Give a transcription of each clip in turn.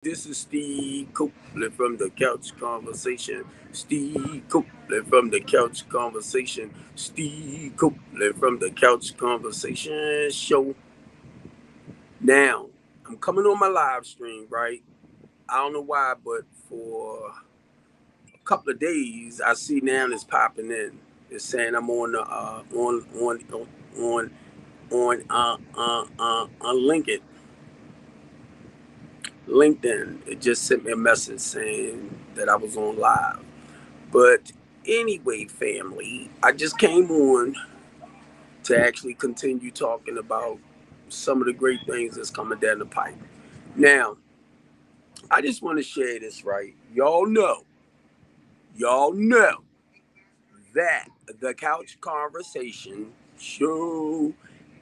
This is Steve Copeland from the Couch Conversation. Steve Copeland from the Couch Conversation. Steve Copeland from the Couch Conversation show. Now, I'm coming on my live stream, right? I don't know why, but for a couple of days, I see now it's popping in. It's saying I'm on the on LinkedIn. It just sent me a message saying that I was on live. But anyway, family, I just came on to actually continue talking about some of the great things that's coming down the pipe. Now, I just want to share this, right? Y'all know that the Couch Conversation show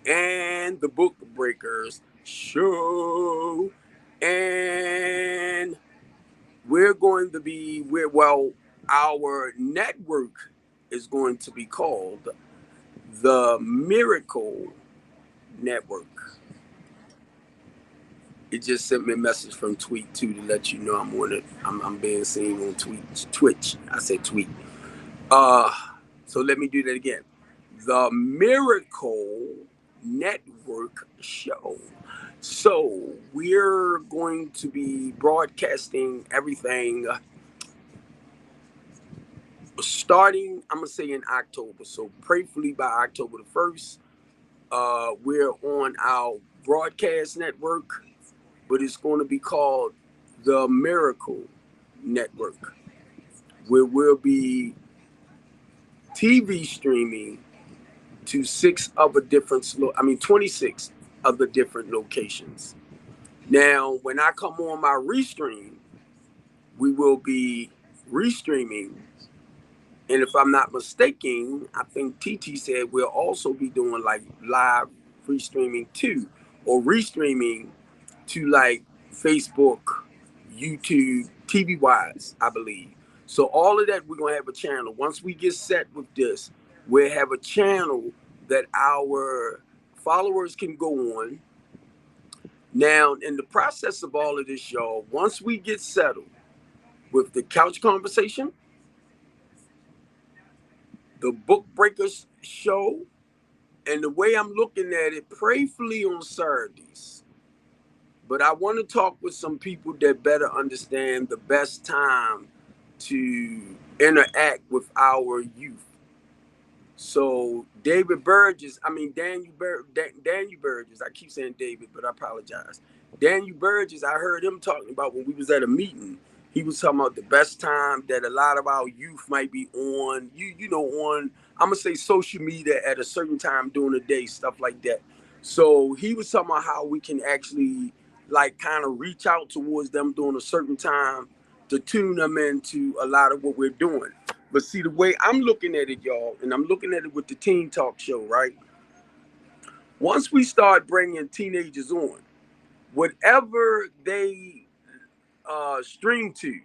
and the Book Breakers show and we're going to be our network is going to be called the Miracle Network. It just sent me a message from Tweet too to let you know I'm on it. I'm being seen on Twitch. I said tweet. Uh, so let me do that again. The Miracle Network show. So we're going to be broadcasting everything starting, I'm gonna say in October. So prayerfully by October the 1st, we're on our broadcast network, but it's going to be called the Miracle Network, where we'll be TV streaming to 26 other different locations. Now, when I come on my restream, we will be restreaming. And if I'm not mistaken, I think TT said we'll also be doing like live free streaming too, or restreaming to like Facebook, YouTube, TV Wise, I believe. So all of that, we're gonna have a channel. Once we get set with this, we'll have a channel that our followers can go on. Now, in the process of all of this, y'all, once we get settled with the couch conversation, the book breakers show, and the way I'm looking at it, prayerfully on Saturdays. But I want to talk with some people that better understand the best time to interact with our youth. So David Burgess, I mean Daniel Burgess. I keep saying David, but I apologize. Daniel Burgess, I heard him talking about when we was at a meeting. He was talking about the best time that a lot of our youth might be on. On I'm gonna say social media at a certain time during the day, stuff like that. So he was talking about how we can actually like kind of reach out towards them during a certain time to tune them into a lot of what we're doing. But see, the way I'm looking at it, y'all, and I'm looking at it with the Teen Talk Show, right? Once we start bringing teenagers on, whatever they stream to,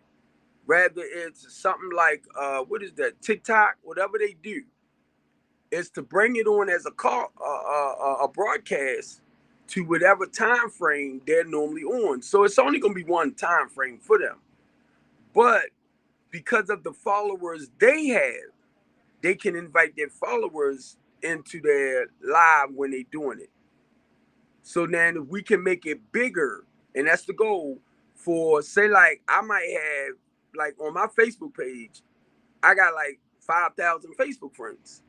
whether it's something like what is that, TikTok, whatever they do, is to bring it on as a broadcast to whatever time frame they're normally on. So it's only going to be one time frame for them, but because of the followers they have, they can invite their followers into their live when they're doing it. So then if we can make it bigger, and that's the goal for, say, like I might have, like on my Facebook page, I got like 5,000 Facebook friends.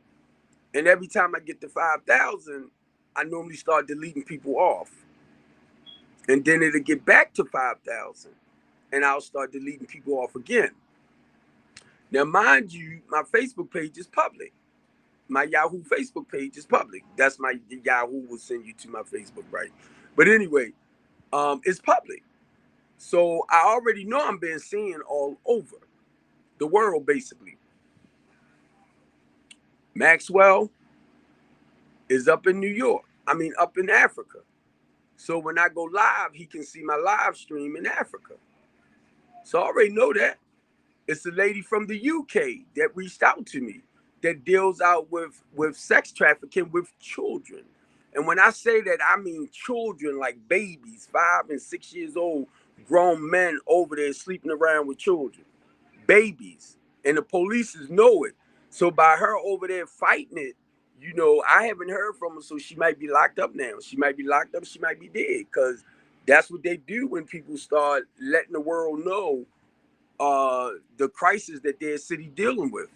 And every time I get to 5,000, I normally start deleting people off. And then it'll get back to 5,000 and I'll start deleting people off again. Now, mind you, my Facebook page is public. My Yahoo Facebook page is public. That's my Yahoo will send you to my Facebook, right? But anyway, it's public. So I already know I'm being seen all over the world, basically. Maxwell is up in New York. I mean, up in Africa. So when I go live, he can see my live stream in Africa. So I already know that. It's a lady from the UK that reached out to me that deals out with sex trafficking with children. And when I say that, I mean children like babies, 5 and 6 years old, grown men over there sleeping around with children, babies, and the police know it. So by her over there fighting it, I haven't heard from her, so she might be locked up now. She might be locked up. She might be dead, because that's what they do when people start letting the world know the crisis that their city dealing with.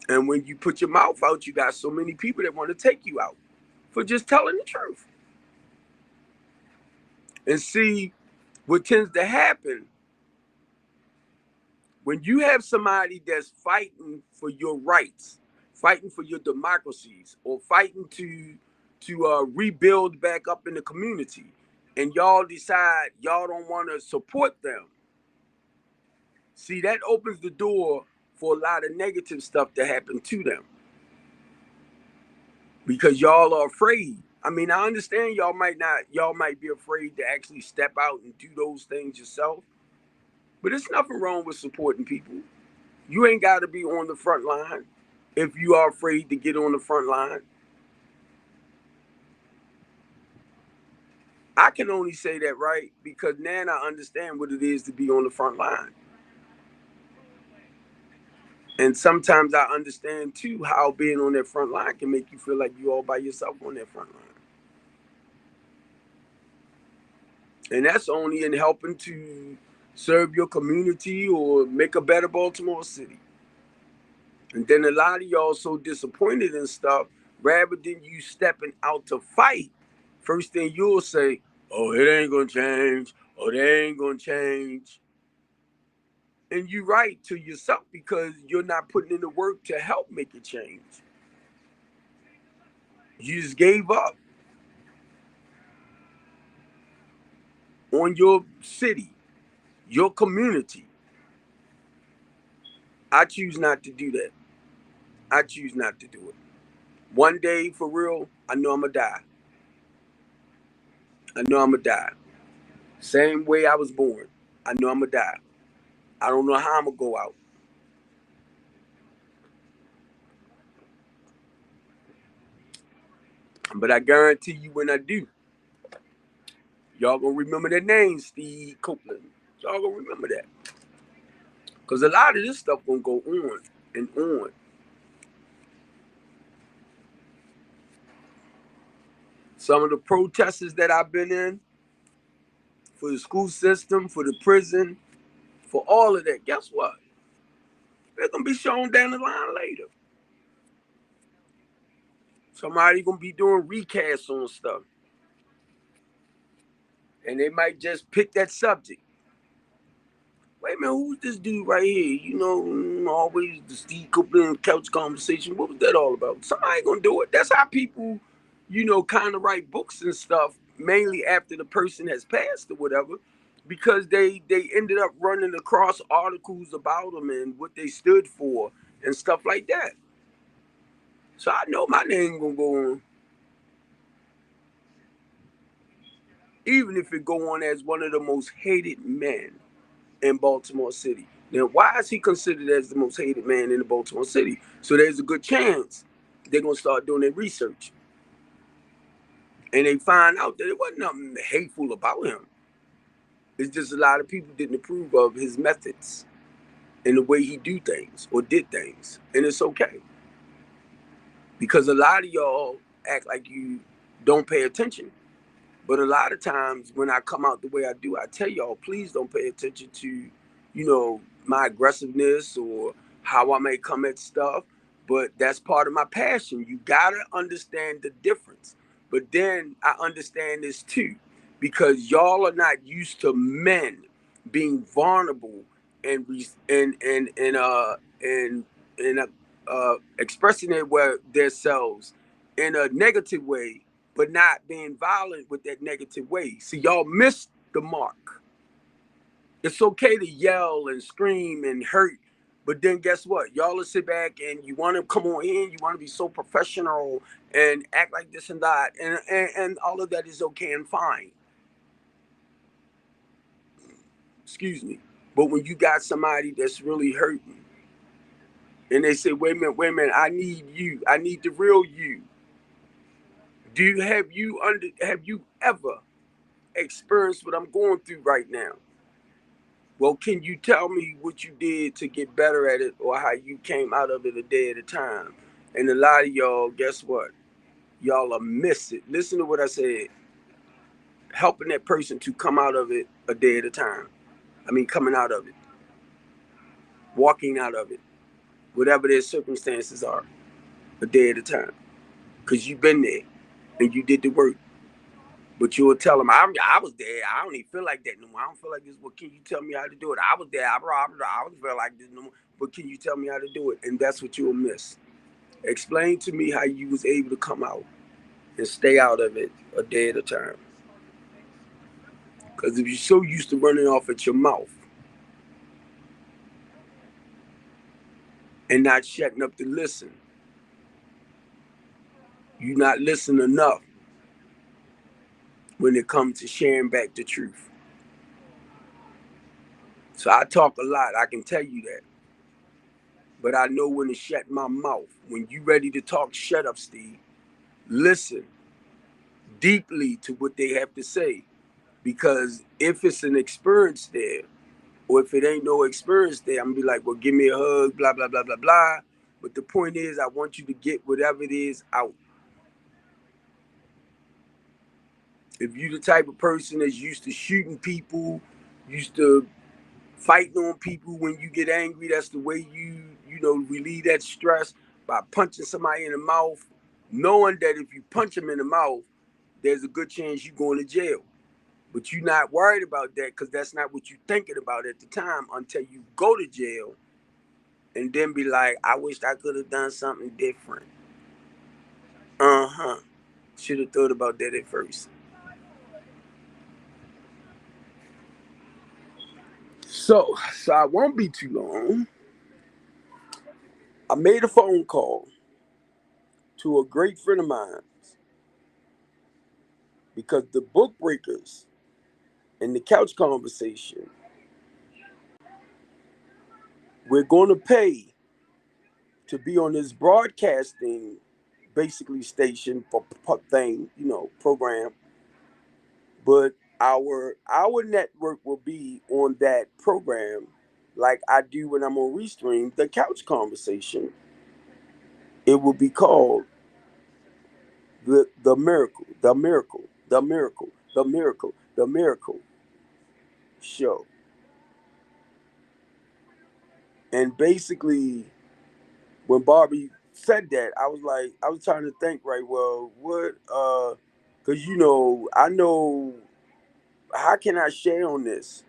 And when you put your mouth out, you got so many people that want to take you out for just telling the truth. And see, what tends to happen when you have somebody that's fighting for your rights, fighting for your democracies, or fighting to rebuild back up in the community, and y'all decide y'all don't want to support them, see, that opens the door for a lot of negative stuff to happen to them, because y'all are afraid. I mean, I understand y'all might be afraid to actually step out and do those things yourself, but there's nothing wrong with supporting people. You ain't got to be on the front line if you are afraid to get on the front line. I can only say that, right, because now I understand what it is to be on the front line. And sometimes I understand too how being on that front line can make you feel like you're all by yourself on that front line. And that's only in helping to serve your community or make a better Baltimore City. And then a lot of y'all so disappointed in stuff, rather than you stepping out to fight, first thing you'll say, oh, it ain't gonna change, oh, they ain't gonna change. And you're right to yourself, because you're not putting in the work to help make it change. You just gave up on your city, your community. I choose not to do that. I choose not to do it. One day, for real, I know I'm gonna die. I know I'm gonna die. Same way I was born. I know I'm gonna die. I don't know how I'm gonna go out. But I guarantee you, when I do, y'all gonna remember that name, Steve Copeland. Y'all gonna remember that. Because a lot of this stuff gonna go on and on. Some of the protesters that I've been in, for the school system, for the prison, for all of that, guess what? They're gonna be shown down the line later. Somebody gonna be doing recasts on stuff. And they might just pick that subject. Wait a minute, who's this dude right here? Always the Steve Copeland couch conversation. What was that all about? Somebody gonna do it. That's how people, kind of write books and stuff, mainly after the person has passed or whatever, because they ended up running across articles about them and what they stood for and stuff like that. So I know my name gonna go on, even if it go on as one of the most hated men in Baltimore City. Now, why is he considered as the most hated man in the Baltimore City? So there's a good chance they're gonna start doing their research, and they find out that it wasn't nothing hateful about him. It's just a lot of people didn't approve of his methods and the way he do things or did things, and it's okay, because a lot of y'all act like you don't pay attention. But a lot of times when I come out the way I do, I tell y'all, please don't pay attention to, my aggressiveness or how I may come at stuff. But that's part of my passion. You gotta understand the difference. But then I understand this too, because y'all are not used to men being vulnerable and and and expressing themselves in a negative way, but not being violent with that negative way. See, y'all missed the mark. It's okay to yell and scream and hurt, but then guess what? Y'all will sit back and you want to come on in, you want to be so professional and act like this and that, and all of that is okay and fine. Excuse me. But when you got somebody that's really hurting, and they say, wait a minute, I need you. I need the real you. Have you ever experience what I'm going through right now. Well, can you tell me what you did to get better at it or how you came out of it a day at a time? And a lot of y'all, guess what? Y'all are miss it. Listen to what I said. Helping that person to come out of it a day at a time. I mean, coming out of it, walking out of it, whatever their circumstances are, a day at a time. Because you've been there and you did the work. But you'll tell them, I was there. I don't even feel like that no more. I don't feel like this. Well, can you tell me how to do it? I was there. I don't feel like this no more. But can you tell me how to do it? And that's what you'll miss. Explain to me how you was able to come out and stay out of it a day at a time. Because if you're so used to running off at your mouth and not shutting up to listen, you're not listening enough when it comes to sharing back the truth. So I talk a lot, I can tell you that. But I know when to shut my mouth. When you ready to talk, shut up, Steve. Listen deeply to what they have to say. Because if it's an experience there, or if it ain't no experience there, I'm gonna be like, well, give me a hug, blah, blah, blah, blah, blah. But the point is, I want you to get whatever it is out. If you the type of person that's used to shooting people, used to fighting on people when you get angry, that's the way you relieve that stress by punching somebody in the mouth, knowing that if you punch them in the mouth, there's a good chance you're going to jail. But you're not worried about that because that's not what you're thinking about at the time until you go to jail and then be like, I wish I could have done something different. Uh-huh. Should have thought about that at first. So I won't be too long. I made a phone call to a great friend of mine because the book breakers and the couch conversation, we're going to pay to be on this broadcasting basically station for thing, program, but our network will be on that program like I do when I'm on Restream, the couch conversation. It will be called the miracle, the miracle, the miracle, the miracle, the miracle show. And basically, when Barbie said that, I was trying to think, right? Well, what? Because I know how can I share on this?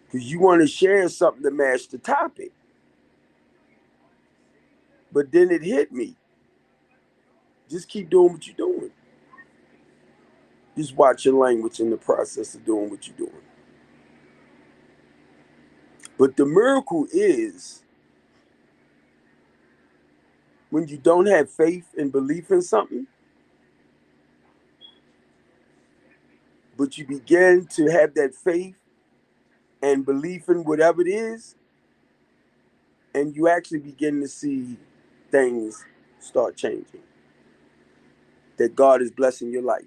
Because you want to share something to match the topic, but then it hit me. Just keep doing what you're doing. Just watch your language in the process of doing what you're doing. But the miracle is when you don't have faith and belief in something, but you begin to have that faith and belief in whatever it is, and you actually begin to see things start changing. That God is blessing your life.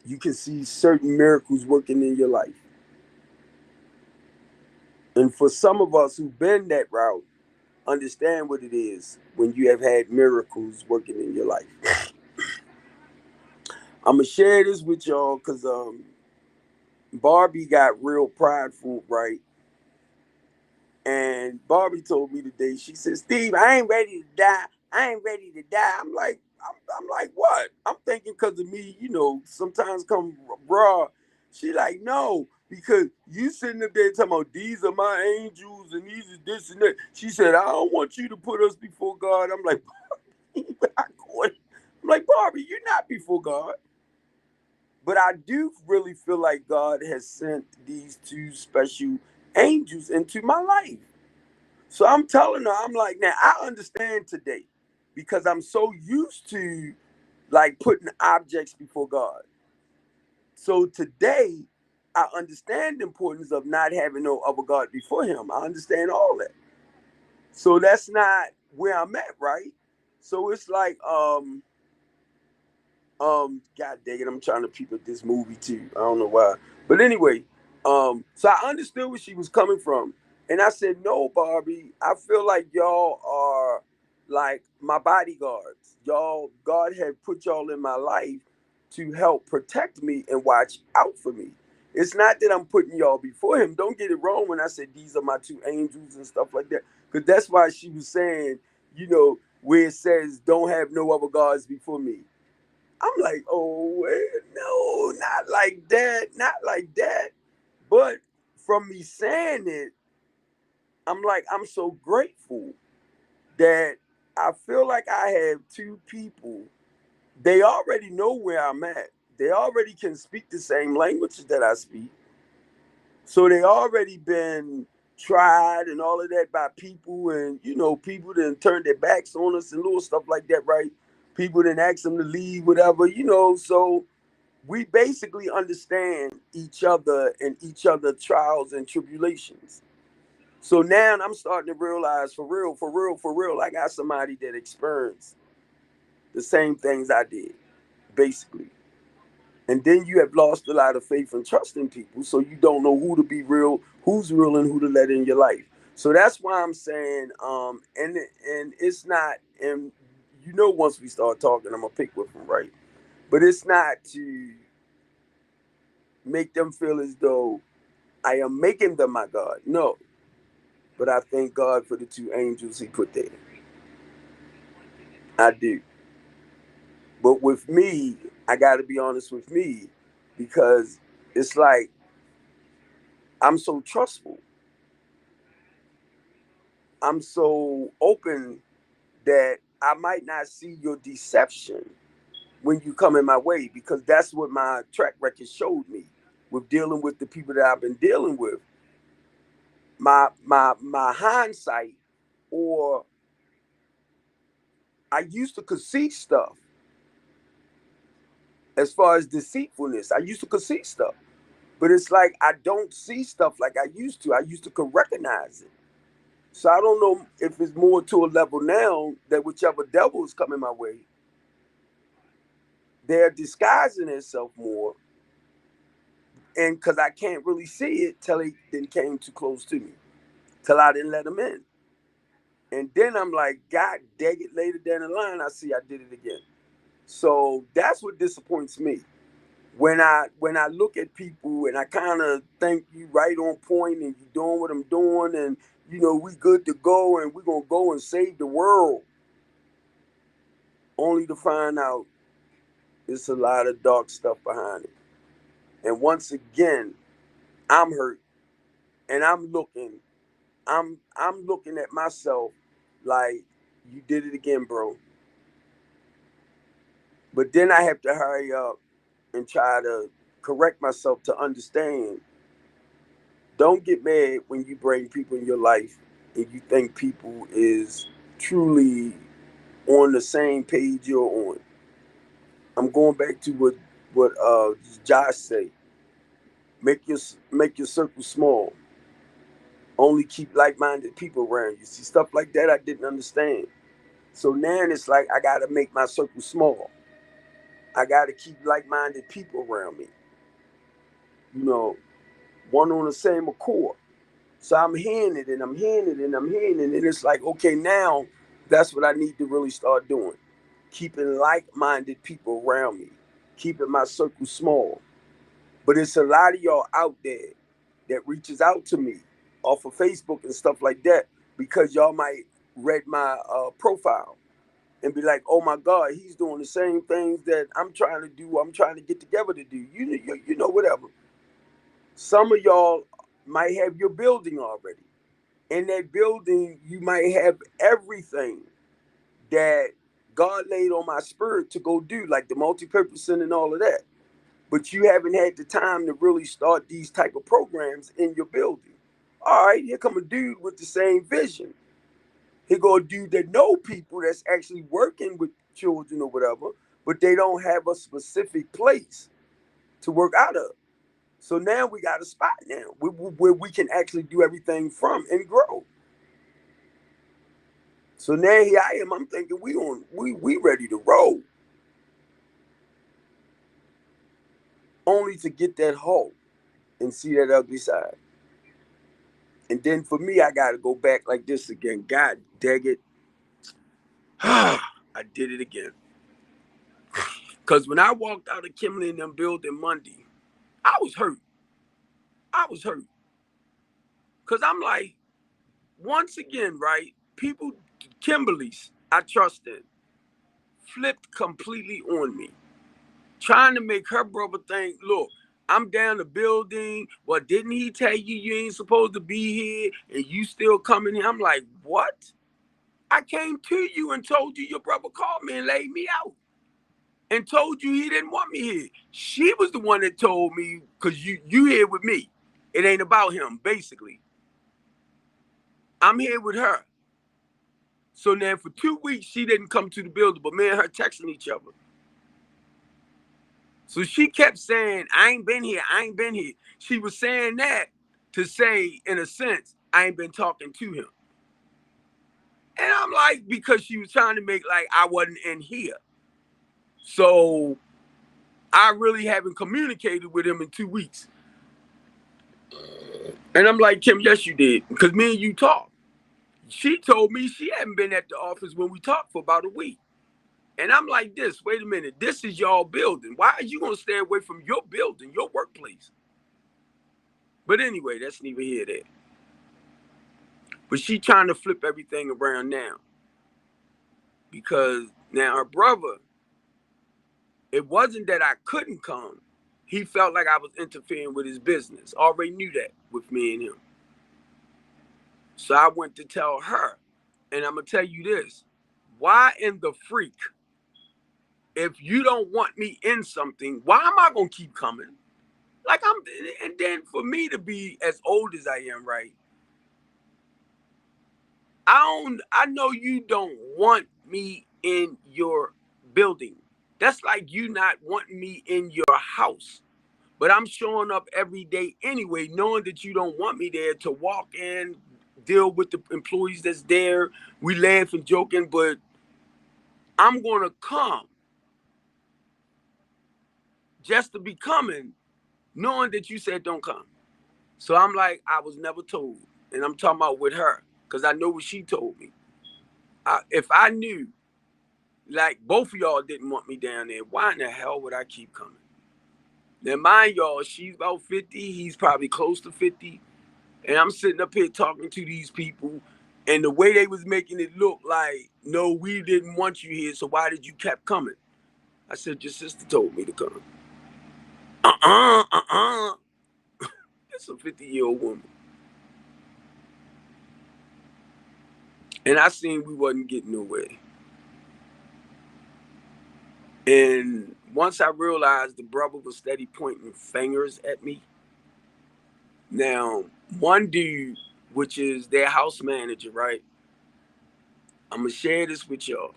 You can see certain miracles working in your life. And for some of us who've been that route, understand what it is when you have had miracles working in your life. I'm gonna share this with y'all because Barbie got real prideful, right? And Barbie told me today, she said, Steve, I ain't ready to die. I ain't ready to die. I'm like, what? I'm thinking because of me, sometimes come raw. She like, no, because you sitting up there talking about these are my angels and these are this and that. She said, I don't want you to put us before God. I'm like, I'm like, Barbie, you're not before God. But I do really feel like God has sent these two special angels into my life. So I'm telling her, I'm like, now I understand today because I'm so used to like putting objects before God. So today I understand the importance of not having no other God before him. I understand all that. So that's not where I'm at, right? So it's like, God dang it, I'm trying to peep at this movie too. I don't know why. But anyway, so I understood where she was coming from. And I said, no, Barbie, I feel like y'all are like my bodyguards. Y'all, God had put y'all in my life to help protect me and watch out for me. It's not that I'm putting y'all before him. Don't get it wrong when I said these are my two angels and stuff like that. Because that's why she was saying, where it says, don't have no other gods before me. I'm like, oh, no, not like that, not like that. But from me saying it, I'm like, I'm so grateful that I feel like I have two people. They already know where I'm at. They already can speak the same languages that I speak. So they already been tried and all of that by people, and people then turned their backs on us and little stuff like that, right? People then ask them to leave, whatever. So we basically understand each other and each other trials and tribulations. So now I'm starting to realize for real, for real, for real, I got somebody that experienced the same things I did, basically. And then you have lost a lot of faith and trust in people, so you don't know who to be real, who's real, and who to let in your life. So that's why I'm saying, and it's not, and once we start talking, I'm gonna pick with them, right? But it's not to make them feel as though I am making them my God. No. But I thank God for the two angels he put there. I do. But with me, I got to be honest with me because it's like I'm so trustful. I'm so open that I might not see your deception when you come in my way because that's what my track record showed me with dealing with the people that I've been dealing with. My hindsight, or I used to concede stuff as far as deceitfulness. I used to concede stuff. But it's like I don't see stuff like I used to. I used to could recognize it. So I don't know if it's more to a level now that whichever devil is coming my way, they're disguising itself more. And because I can't really see it till they then came too close to me, till I didn't let them in. And then I'm like, God dang it, later down the line, I see I did it again. So that's what disappoints me. When I look at people and I kind of think you right on point and you doing what I'm doing and we good to go and we're gonna go and save the world, only to find out it's a lot of dark stuff behind it. And once again, I'm hurt and I'm looking at myself like you did it again, bro. But then I have to hurry up and try to correct myself to understand. Don't get mad when you bring people in your life and you think people is truly on the same page you're on. I'm going back to what Josh say. Make your circle small. Only keep like-minded people around you. See, stuff like that I didn't understand. So now it's like I gotta make my circle small. I gotta keep like-minded people around me. You know, one on the same accord. So I'm hearing it and I'm hearing it and I'm hearing it. And it's like, okay, now that's what I need to really start doing. Keeping like minded people around me, keeping my circle small. But it's a lot of y'all out there that reaches out to me off of Facebook and stuff like that because y'all might read my profile and be like, oh my God, he's doing the same things that I'm trying to do, I'm trying to get together to do. Whatever. Some of y'all might have your building already. In that building, you might have everything that God laid on my spirit to go do, like the multi-purposing and all of that. But you haven't had the time to really start these type of programs in your building. All right, here come a dude with the same vision. Here go a dude that know people that's actually working with children or whatever, but they don't have a specific place to work out of. So now we got a spot now where we can actually do everything from and grow. So now here I am. I'm thinking we ready to roll. only to get that hole and see that ugly side. And then for me, I got to go back like this again. God dang it. I did it again. Because when I walked out of Kimberly and them building Monday, I was hurt. I was hurt. Because I'm like, once again, right? People, Kimberly's, I trust in, flipped completely on me. Trying to make her brother think, look, I'm down the building. Well, didn't he tell you you ain't supposed to be here and you still coming here? I'm like, what? I came to you and told you your brother called me and laid me out and told you he didn't want me here. She was the one that told me, because you here with me. It ain't about him, basically. I'm here with her. So now for 2 weeks, she didn't come to the building, but me and her texting each other. So she kept saying, I ain't been here. I ain't been here. She was saying that to say, in a sense, I ain't been talking to him. And I'm like, because she was trying to make like I wasn't in here. So I really haven't communicated with him in 2 weeks. And I'm like, Kim, yes, you did. Because me and you talked. She told me she hadn't been at the office when we talked for about a week. And I'm like this, wait a minute, this is y'all building. Why are you going to stay away from your building, your workplace? But anyway, that's neither here nor there. But she trying to flip everything around now. Because now her brother, it wasn't that I couldn't come. He felt like I was interfering with his business. Already knew that with me and him. So I went to tell her, and I'm going to tell you this. Why in the freak, if you don't want me in something, why am I going to keep coming? Like and then for me to be as old as I am, right? I know you don't want me in your building. That's like you not wanting me in your house. But I'm showing up every day anyway, knowing that you don't want me there to walk in, deal with the employees that's there. We laugh and joking, but I'm going to come just to be coming, knowing that you said don't come. So I'm like, I was never told. And I'm talking about with her, because I know what she told me. If I knew, like both of y'all didn't want me down there, why in the hell would I keep coming? Now, mind y'all, she's about 50. He's probably close to 50. And I'm sitting up here talking to these people, and the way they was making it look like, no, we didn't want you here, so why did you kept coming? I said, your sister told me to come. That's a 50-year-old woman. And I seen we wasn't getting nowhere. And once I realized the brother was steady pointing fingers at me. Now, one dude, which is their house manager, right? I'm going to share this with y'all.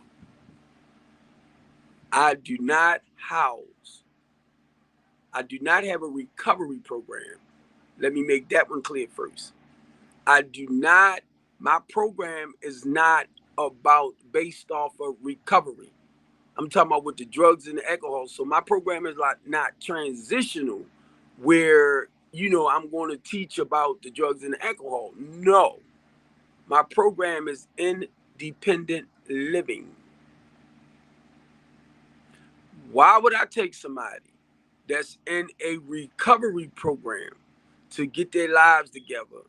I do not house. I do not have a recovery program. Let me make that one clear first. I do not, my program is not about based off of recovery. I'm talking about with the drugs and the alcohol. So my program is like not transitional where, I'm going to teach about the drugs and the alcohol. No, my program is independent living. Why would I take somebody that's in a recovery program to get their lives together,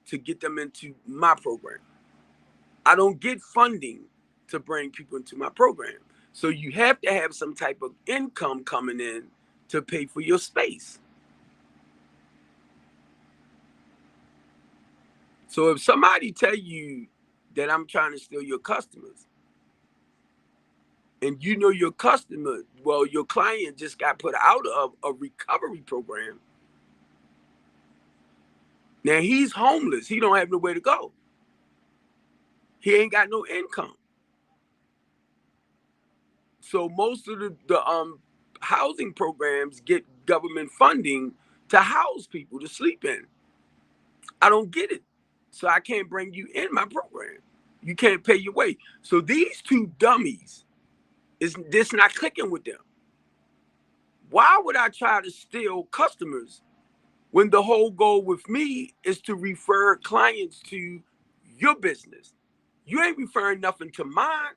to get them into my program? I don't get funding to bring people into my program. So you have to have some type of income coming in to pay for your space. So if somebody tell you that I'm trying to steal your customers, and you know your customer, well, your client just got put out of a recovery program. Now he's homeless. He don't have nowhere to go. He ain't got no income. So most of the housing programs get government funding to house people to sleep in. I don't get it. So I can't bring you in my program. You can't pay your way. So these two dummies, is this not clicking with them? Why would I try to steal customers when the whole goal with me is to refer clients to your business? You ain't referring nothing to mine.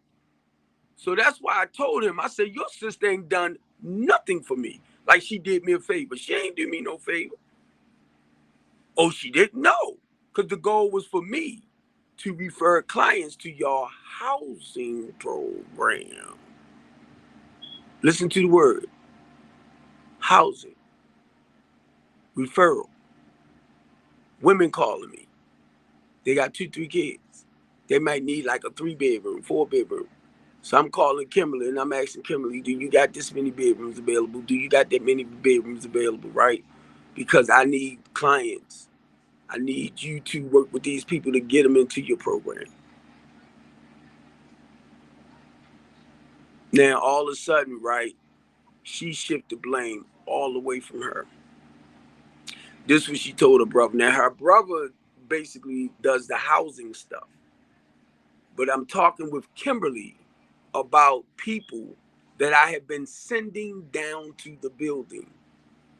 So that's why I told him, I said, your sister ain't done nothing for me. Like she did me a favor. She ain't do me no favor. Oh, she didn't know. Because the goal was for me to refer clients to your housing program. Listen to the word housing, referral. Women calling me. They got 2, 3 kids. They might need like a 3-bedroom, 4-bedroom. So I'm calling Kimberly and I'm asking Kimberly, do you got this many bedrooms available? Do you got that many bedrooms available, right? Because I need clients. I need you to work with these people to get them into your program. Now, all of a sudden, right, she shifted blame all the way from her. This is what she told her brother. Now, her brother basically does the housing stuff. But I'm talking with Kimberly about people that I have been sending down to the building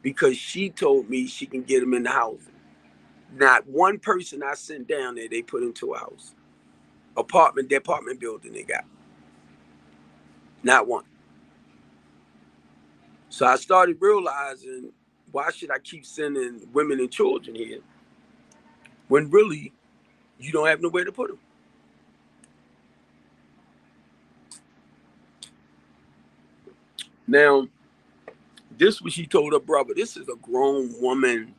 because she told me she can get them in the housing. Not one person I sent down there, they put into a house. The apartment building they got. Not one. So I started realizing, why should I keep sending women and children here when really you don't have nowhere to put them? Now, this was she told her brother. This is a grown woman.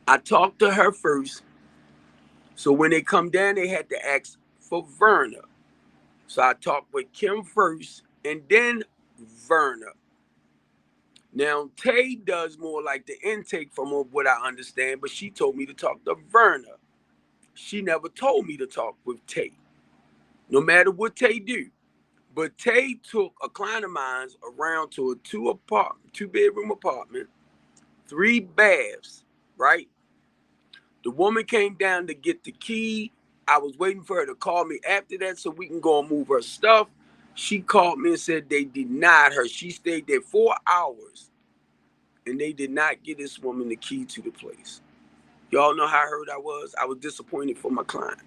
I talked to her first. So when they come down, they had to ask for Verna. So I talked with Kim first and then Verna. Now, Tay does more like the intake from what I understand, but she told me to talk to Verna. She never told me to talk with Tay, no matter what Tay do. But Tay took a client of mine around to a 2-bedroom apartment, 3 baths, right? The woman came down to get the key. I was waiting for her to call me after that so we can go and move her stuff. She called me and said they denied her. She stayed there 4 hours and they did not get this woman the key to the place. Y'all know how hurt I was? I was disappointed for my client.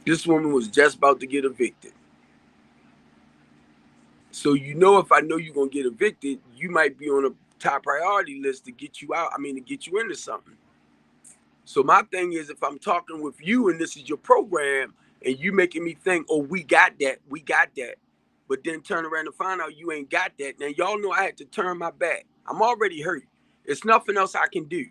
This woman was just about to get evicted. So if I know you're going to get evicted, you might be on a top priority list to get you out. To get you into something. So my thing is, if I'm talking with you and this is your program and you making me think, oh, we got that, but then turn around and find out you ain't got that. Now, y'all know I had to turn my back. I'm already hurt. It's nothing else I can do.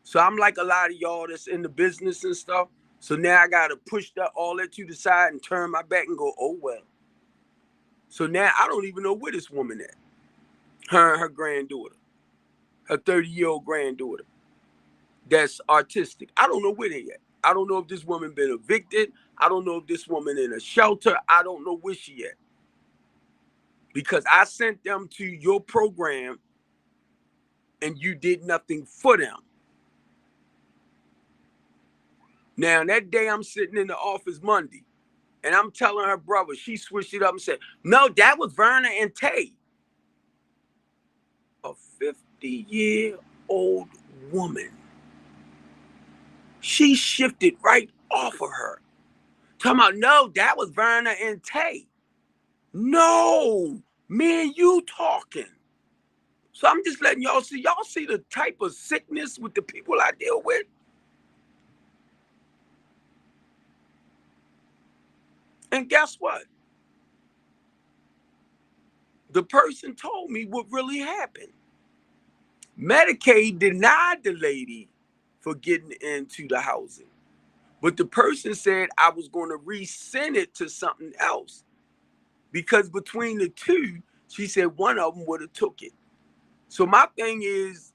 So I'm like a lot of y'all that's in the business and stuff. So now I got to push all that to the side and turn my back and go, oh, well. So now I don't even know where this woman at. Her and her granddaughter, her 30-year-old granddaughter. That's artistic. I don't know where they at. I don't know if this woman been evicted. I don't know if this woman in a shelter. I don't know where she at. Because I sent them to your program and you did nothing for them. Now, that day I'm sitting in the office Monday and I'm telling her brother, she switched it up and said, no, that was Verna and Tay. A 50-year-old woman. She shifted right off of her. Talking about, no, that was Verna and Tay. No, me and you talking. So I'm just letting y'all see. Y'all see the type of sickness with the people I deal with? And guess what? The person told me what really happened. Medicaid denied the lady for getting into the housing. But the person said I was going to resend it to something else. Because between the two, she said one of them would have took it. So my thing is,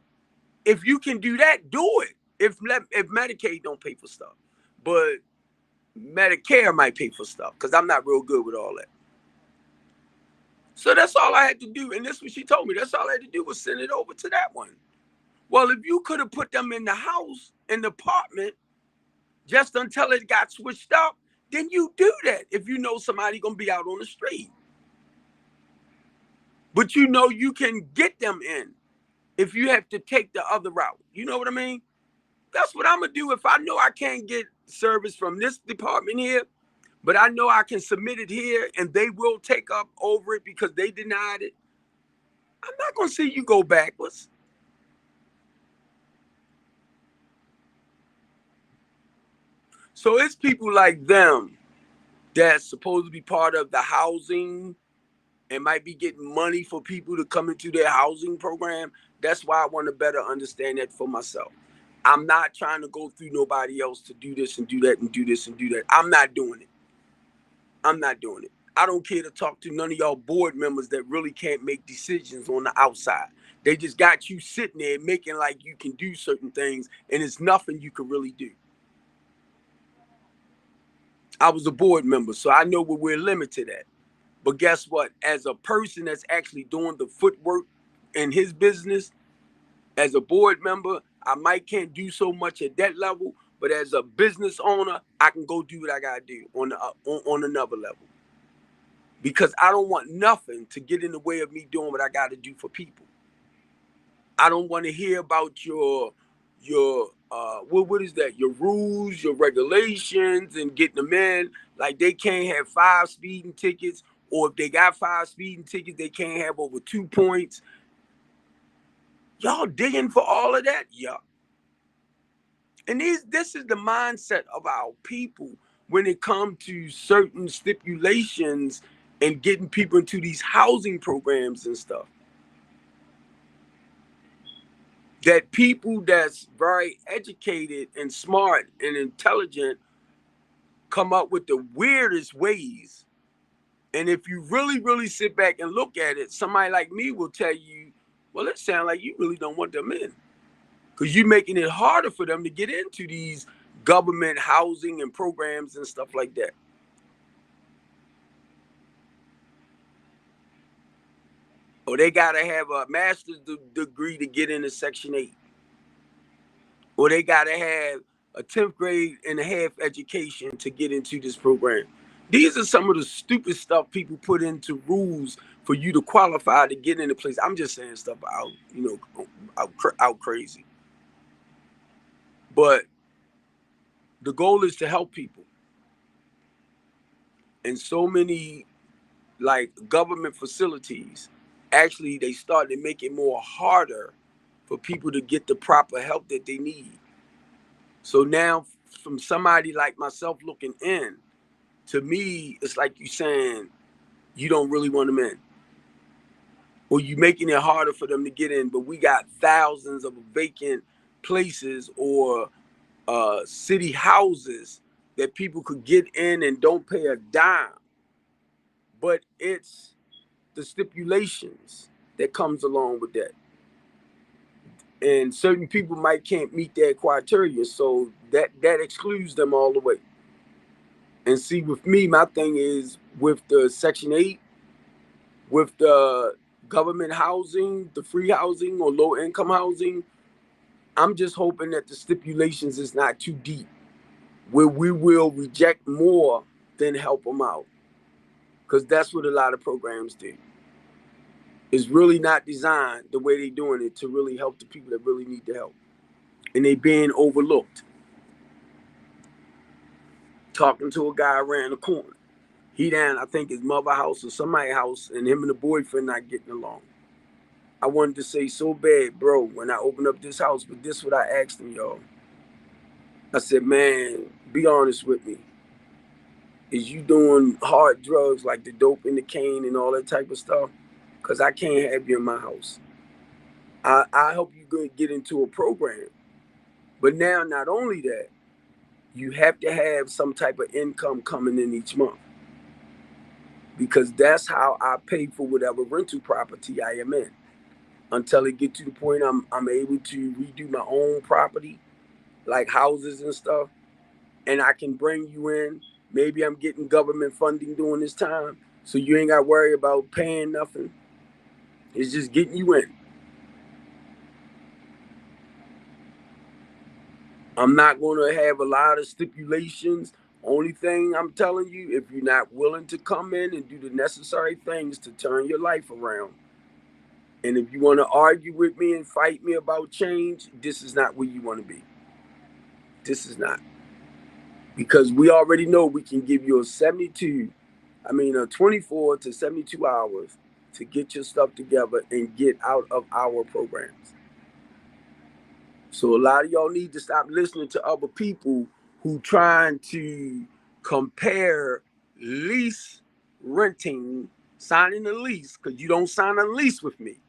if you can do that, do it. If Medicaid don't pay for stuff. But Medicare might pay for stuff because I'm not real good with all that. So that's all I had to do. And this is what she told me. That's all I had to do was send it over to that one. Well, if you could have put them in the house, in the apartment, just until it got switched up, then you do that if you know somebody gonna be out on the street. But you know you can get them in if you have to take the other route. You know what I mean? That's what I'm gonna do. If I know I can't get service from this department here, but I know I can submit it here and they will take up over it because they denied it, I'm not gonna see you go backwards. So it's people like them that's supposed to be part of the housing and might be getting money for people to come into their housing program. That's why I want to better understand that for myself. I'm not trying to go through nobody else to do this and do that and do this and do that. I'm not doing it. I'm not doing it. I don't care to talk to none of y'all board members that really can't make decisions on the outside. They just got you sitting there making like you can do certain things and it's nothing you can really do. I was a board member, so I know what we're limited at. But guess what? As a person that's actually doing the footwork in his business, as a board member, I might can't do so much at that level, but as a business owner, I can go do what I gotta do on another level. Because I don't want nothing to get in the way of me doing what I gotta do for people. I don't want to hear about your what is that? Your rules, your regulations, and getting them in. Like they can't have 5 speeding tickets, or if they got 5 speeding tickets, they can't have over 2 points. Y'all digging for all of that? Yeah. And this is the mindset of our people when it comes to certain stipulations and getting people into these housing programs and stuff. That people that's very educated and smart and intelligent come up with the weirdest ways. And if you really, really sit back and look at it, somebody like me will tell you, well, it sounds like you really don't want them in. Because you're making it harder for them to get into these government housing and programs and stuff like that. Or they got to have a master's degree to get into Section 8. Or they got to have a 10th grade and a half education to get into this program. These are some of the stupid stuff people put into rules for you to qualify to get into place. I'm just saying stuff out, out crazy. But the goal is to help people. And so many like government facilities, actually they started to make it more harder for people to get the proper help that they need. So now from somebody like myself looking in, to me, it's like you saying you don't really want them in. Or you making it harder for them to get in, but we got thousands of vacant places or city houses that people could get in and don't pay a dime. But it's the stipulations that comes along with that. And certain people might can't meet that criteria, so that excludes them all the way. And see, with me, my thing is with the Section 8, with the government housing, the free housing or low income housing, I'm just hoping that the stipulations is not too deep, where we will reject more than help them out. Because that's what a lot of programs do. It's really not designed the way they're doing it to really help the people that really need the help. And they being overlooked. Talking to a guy around the corner. He down, I think, his mother house or somebody's house, and him and the boyfriend not getting along. I wanted to say so bad, bro, when I opened up this house, but this what I asked him, y'all. I said, man, be honest with me. Is you doing hard drugs like the dope and the cane and all that type of stuff? Because I can't have you in my house. I help you get into a program. But now, not only that, you have to have some type of income coming in each month. Because that's how I pay for whatever rental property I am in. Until it get to the point I'm able to redo my own property, like houses and stuff, and I can bring you in. Maybe I'm getting government funding during this time, so you ain't got to worry about paying nothing. It's just getting you in. I'm not going to have a lot of stipulations Only thing I'm telling you, if you're not willing to come in and do the necessary things to turn your life around, and if you want to argue with me and fight me about change, this is not where you want to be. This is not. Because we already know we can give you a 24 to 72 hours to get your stuff together and get out of our programs. So a lot of y'all need to stop listening to other people who trying to compare lease renting, signing a lease, because you don't sign a lease with me.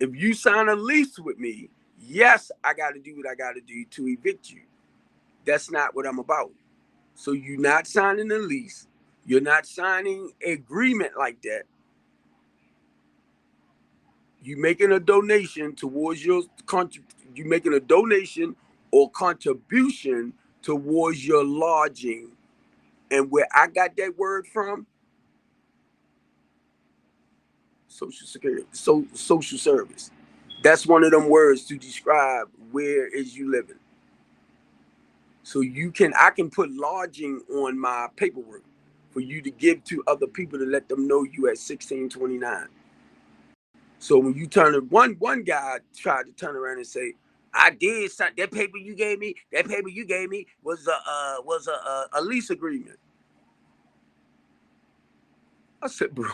If you sign a lease with me, yes, I got to do what I got to do to evict you. That's not what I'm about. So you're not signing a lease. You're not signing an agreement like that. You making a donation towards you making a donation or contribution towards your lodging. And where I got that word from, Social Security, social service. That's one of them words to describe where is you living. So I can put lodging on my paperwork for you to give to other people to let them know you at 1629. So when you turn it, one guy tried to turn around and say, "I did sign that paper you gave me. That paper you gave me was a lease agreement." I said, "Bro,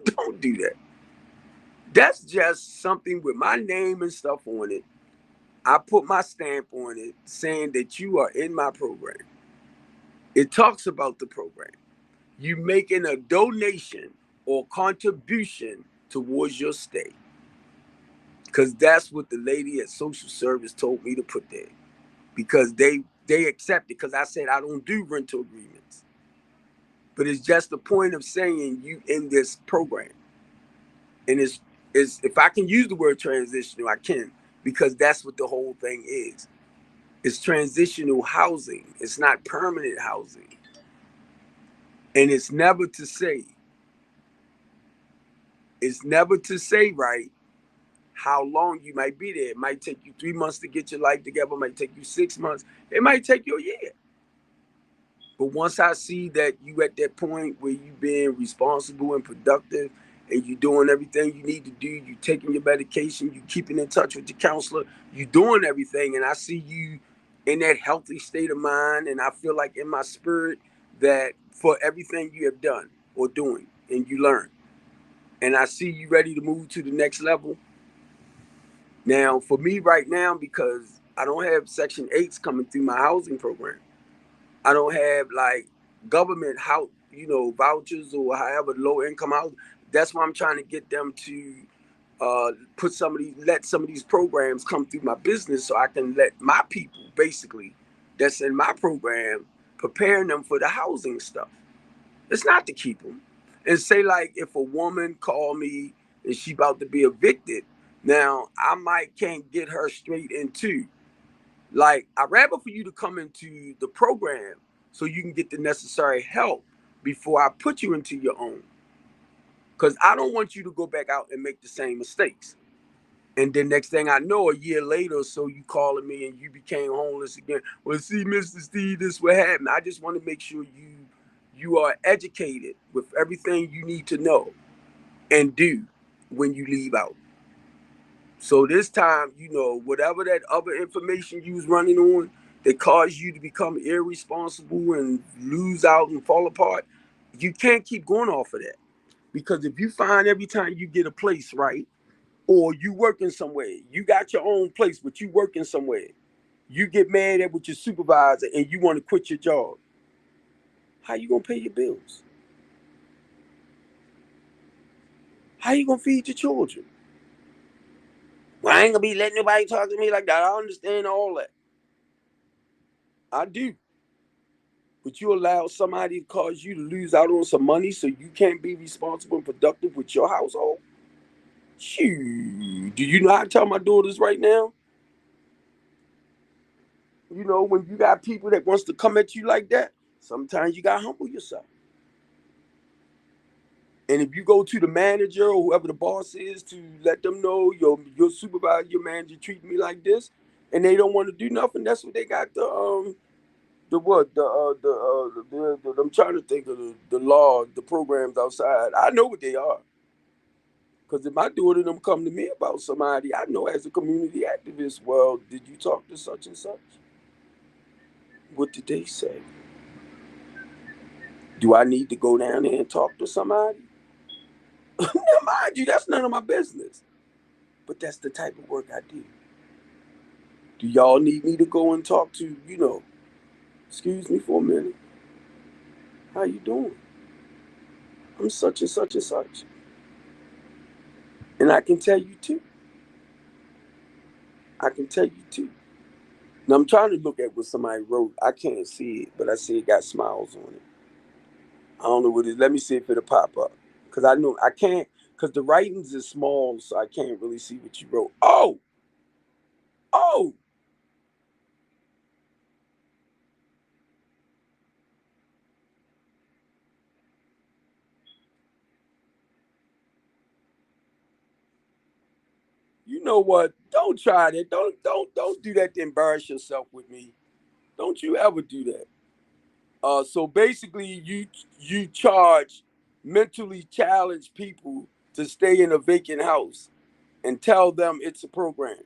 don't do that. That's just something with my name and stuff on it. I put my stamp on it saying that you are in my program. It talks about the program. You making a donation or contribution towards your stay." Because that's what the lady at social service told me to put there. Because they accept it, because I said I don't do rental agreements. But it's just the point of saying you in this program. And it's if I can use the word transitional, I can, because that's what the whole thing is. It's transitional housing. It's not permanent housing. And it's never to say, right, how long you might be there. It might take you 3 months to get your life together. It might take you 6 months. It might take you a year. But once I see that you at that point where you being responsible and productive and you doing everything you need to do, you taking your medication, you keeping in touch with your counselor, you doing everything, and I see you in that healthy state of mind, and I feel like in my spirit that for everything you have done or doing and you learn, and I see you ready to move to the next level. Now, for me right now, because I don't have Section 8s coming through my housing program, I don't have like government house, vouchers or however low income house. That's why I'm trying to get them to let some of these programs come through my business so I can let my people basically that's in my program preparing them for the housing stuff. It's not to keep them. And say like if a woman call me and she about to be evicted, now I might can't get her straight into. Like, I'd rather for you to come into the program so you can get the necessary help before I put you into your own. Because I don't want you to go back out and make the same mistakes. And then next thing I know, a year later or so, you calling me and you became homeless again. Well, see, Mr. Steve, this what happened. I just want to make sure you are educated with everything you need to know and do when you leave out. So this time, whatever that other information you was running on that caused you to become irresponsible and lose out and fall apart, you can't keep going off of that. Because if you find every time you get a place, right, or you working somewhere, you got your own place, but you working somewhere, you get mad at with your supervisor and you want to quit your job, how you gonna pay your bills? How you gonna feed your children? Well, I ain't gonna be letting nobody talk to me like that. I understand all that. I do. But you allow somebody to cause you to lose out on some money so you can't be responsible and productive with your household? Shoot. Do you know how to tell my daughters right now? When you got people that wants to come at you like that, sometimes you gotta humble yourself. And if you go to the manager or whoever the boss is to let them know your supervisor, your manager treat me like this, and they don't want to do nothing. That's what they got the what the I'm trying to think of the law, the programs outside. I know what they are. Because if my daughter them come to me about somebody, I know as a community activist, well, did you talk to such and such? What did they say? Do I need to go down there and talk to somebody? Now, mind you, that's none of my business. But that's the type of work I do. Do y'all need me to go and talk to, excuse me for a minute. How you doing? I'm such and such and such. And I can tell you too. I can tell you too. Now I'm trying to look at what somebody wrote. I can't see it, but I see it got smiles on it. I don't know what it is. Let me see if it'll pop up. Cause I know I can't, cause the writings is small, so I can't really see what you wrote. Oh, you know what? Don't try that. Don't do that to embarrass yourself with me. Don't you ever do that. So basically, you charge mentally challenged people to stay in a vacant house and tell them it's a program.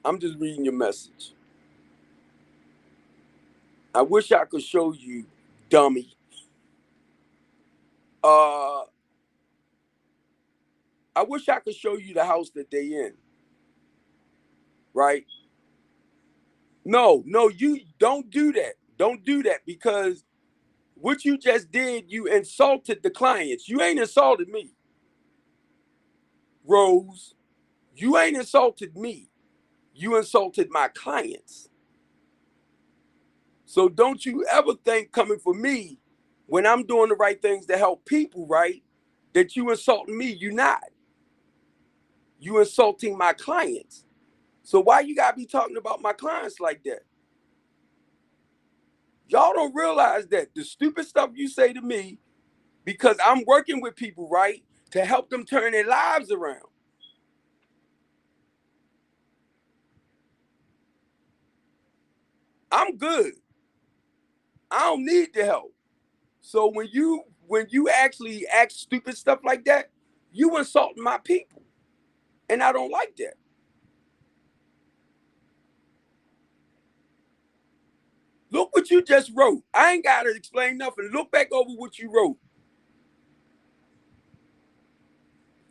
I'm just reading your message. I wish I could show you, dummy. Uh, I wish I could show you the house that they in. Right? No, you don't do that. Don't do that because what you just did, you insulted the clients. You ain't insulted me, Rose. You ain't insulted me. You insulted my clients. So don't you ever think coming for me when I'm doing the right things to help people, right? That you insulting me. You not. You insulting my clients. So why you gotta be talking about my clients like that? Y'all don't realize that the stupid stuff you say to me because I'm working with people, right, to help them turn their lives around. I'm good. I don't need the help. So when you actually act stupid stuff like that, you insulting my people. And I don't like that. Look what you just wrote. I ain't gotta explain nothing. Look back over what you wrote.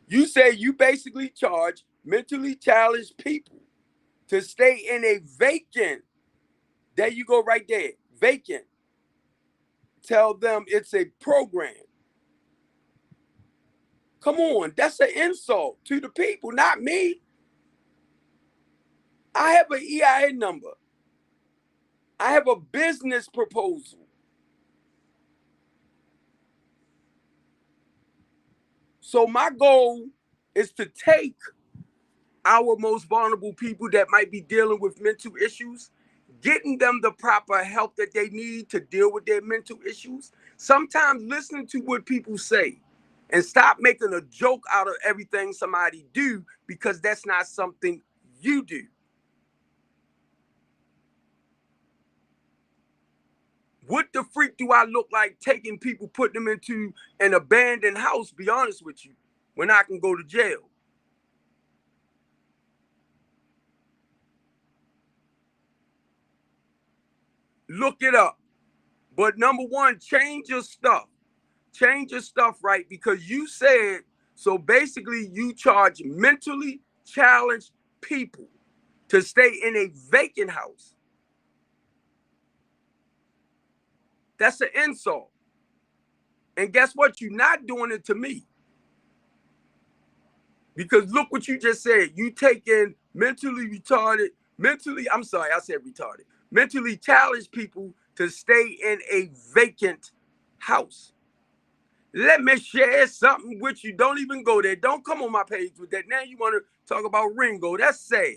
You say you basically charge mentally challenged people to stay in a vacant. There you go, right there. Vacant. Tell them it's a program. Come on, that's an insult to the people, not me. I have an EIN number. I have a business proposal. So my goal is to take our most vulnerable people that might be dealing with mental issues, getting them the proper help that they need to deal with their mental issues. Sometimes listening to what people say and stop making a joke out of everything somebody do because that's not something you do. What the freak do I look like taking people, putting them into an abandoned house, be honest with you, when I can go to jail? Look it up. But number one, change your stuff. Change your stuff, right? Because you said, so basically you charge mentally challenged people to stay in a vacant house. That's an insult. And guess what? You're not doing it to me. Because look what you just said. You taking mentally retarded, I'm sorry, I said retarded, mentally challenged people to stay in a vacant house. Let me share something with you. Don't even go there. Don't come on my page with that. Now you want to talk about Ringo. That's sad.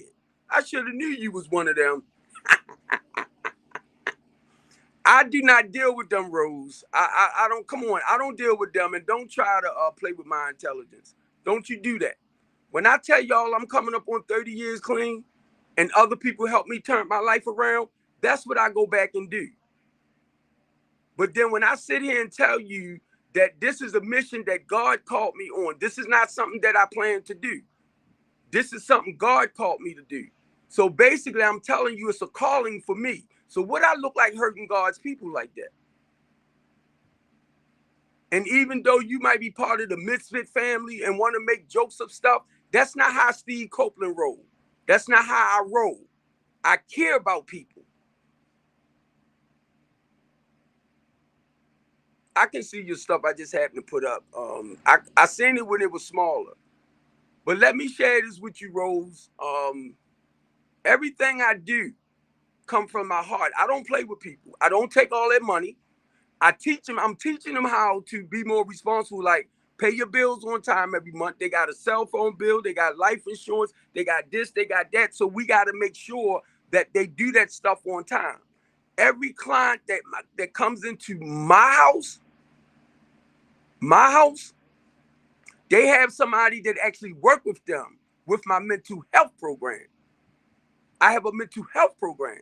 I should have knew you was one of them. I do not deal with them, Rose. I don't, come on. I don't deal with them, and don't try to play with my intelligence. Don't you do that. When I tell y'all I'm coming up on 30 years clean and other people help me turn my life around, that's what I go back and do. But then when I sit here and tell you that this is a mission that God called me on, this is not something that I plan to do. This is something God called me to do. So basically, I'm telling you it's a calling for me. So would I look like hurting God's people like that? And even though you might be part of the misfit family and want to make jokes of stuff, that's not how Steve Copeland rolled. That's not how I roll. I care about people. I can see your stuff I just happened to put up. I seen it when it was smaller. But let me share this with you, Rose. Everything I do come from my heart. I don't play with people. I don't take all their money. I'm teaching them how to be more responsible, like pay your bills on time every month. They got a cell phone bill, they got life insurance, they got this, they got that. So we got to make sure that they do that stuff on time. Every client that comes into my house, they have somebody that actually work with them with my mental health program. I have a mental health program.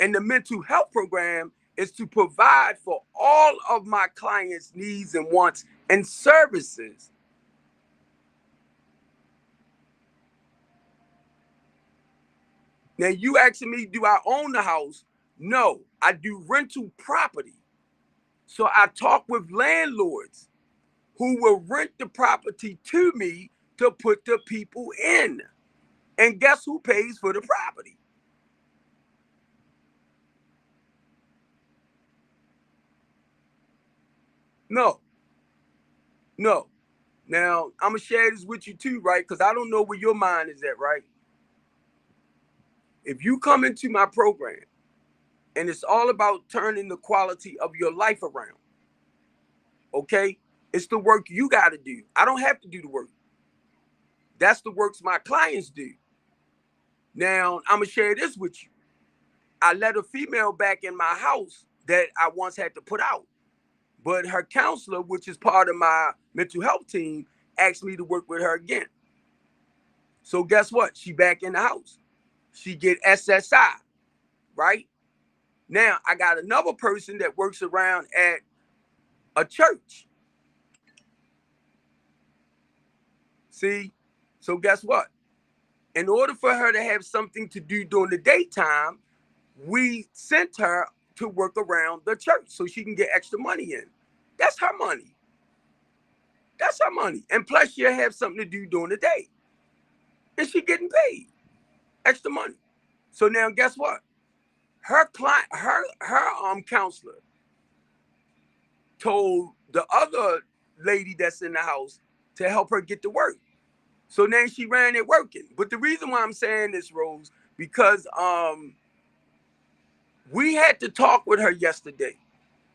And the mental health program is to provide for all of my clients' needs and wants and services. Now, you asking me, do I own the house? No, I do rental property. So I talk with landlords who will rent the property to me to put the people in. And guess who pays for the property? No, no. Now, I'm going to share this with you too, right? Because I don't know where your mind is at, right? If you come into my program and it's all about turning the quality of your life around, okay? It's the work you got to do. I don't have to do the work. That's the works my clients do. Now, I'm going to share this with you. I let a female back in my house that I once had to put out. But her counselor, which is part of my mental health team, asked me to work with her again. So guess what? She back in the house. She get SSI, right? Now, I got another person that works around at a church. See? So guess what? In order for her to have something to do during the daytime, we sent her to work around the church so she can get extra money in. That's her money. That's her money. And plus she'll have something to do during the day. And she getting paid extra money. So now guess what? Her client, her counselor told the other lady that's in the house to help her get to work. So now she ran it working. But the reason why I'm saying this, Rose, because we had to talk with her yesterday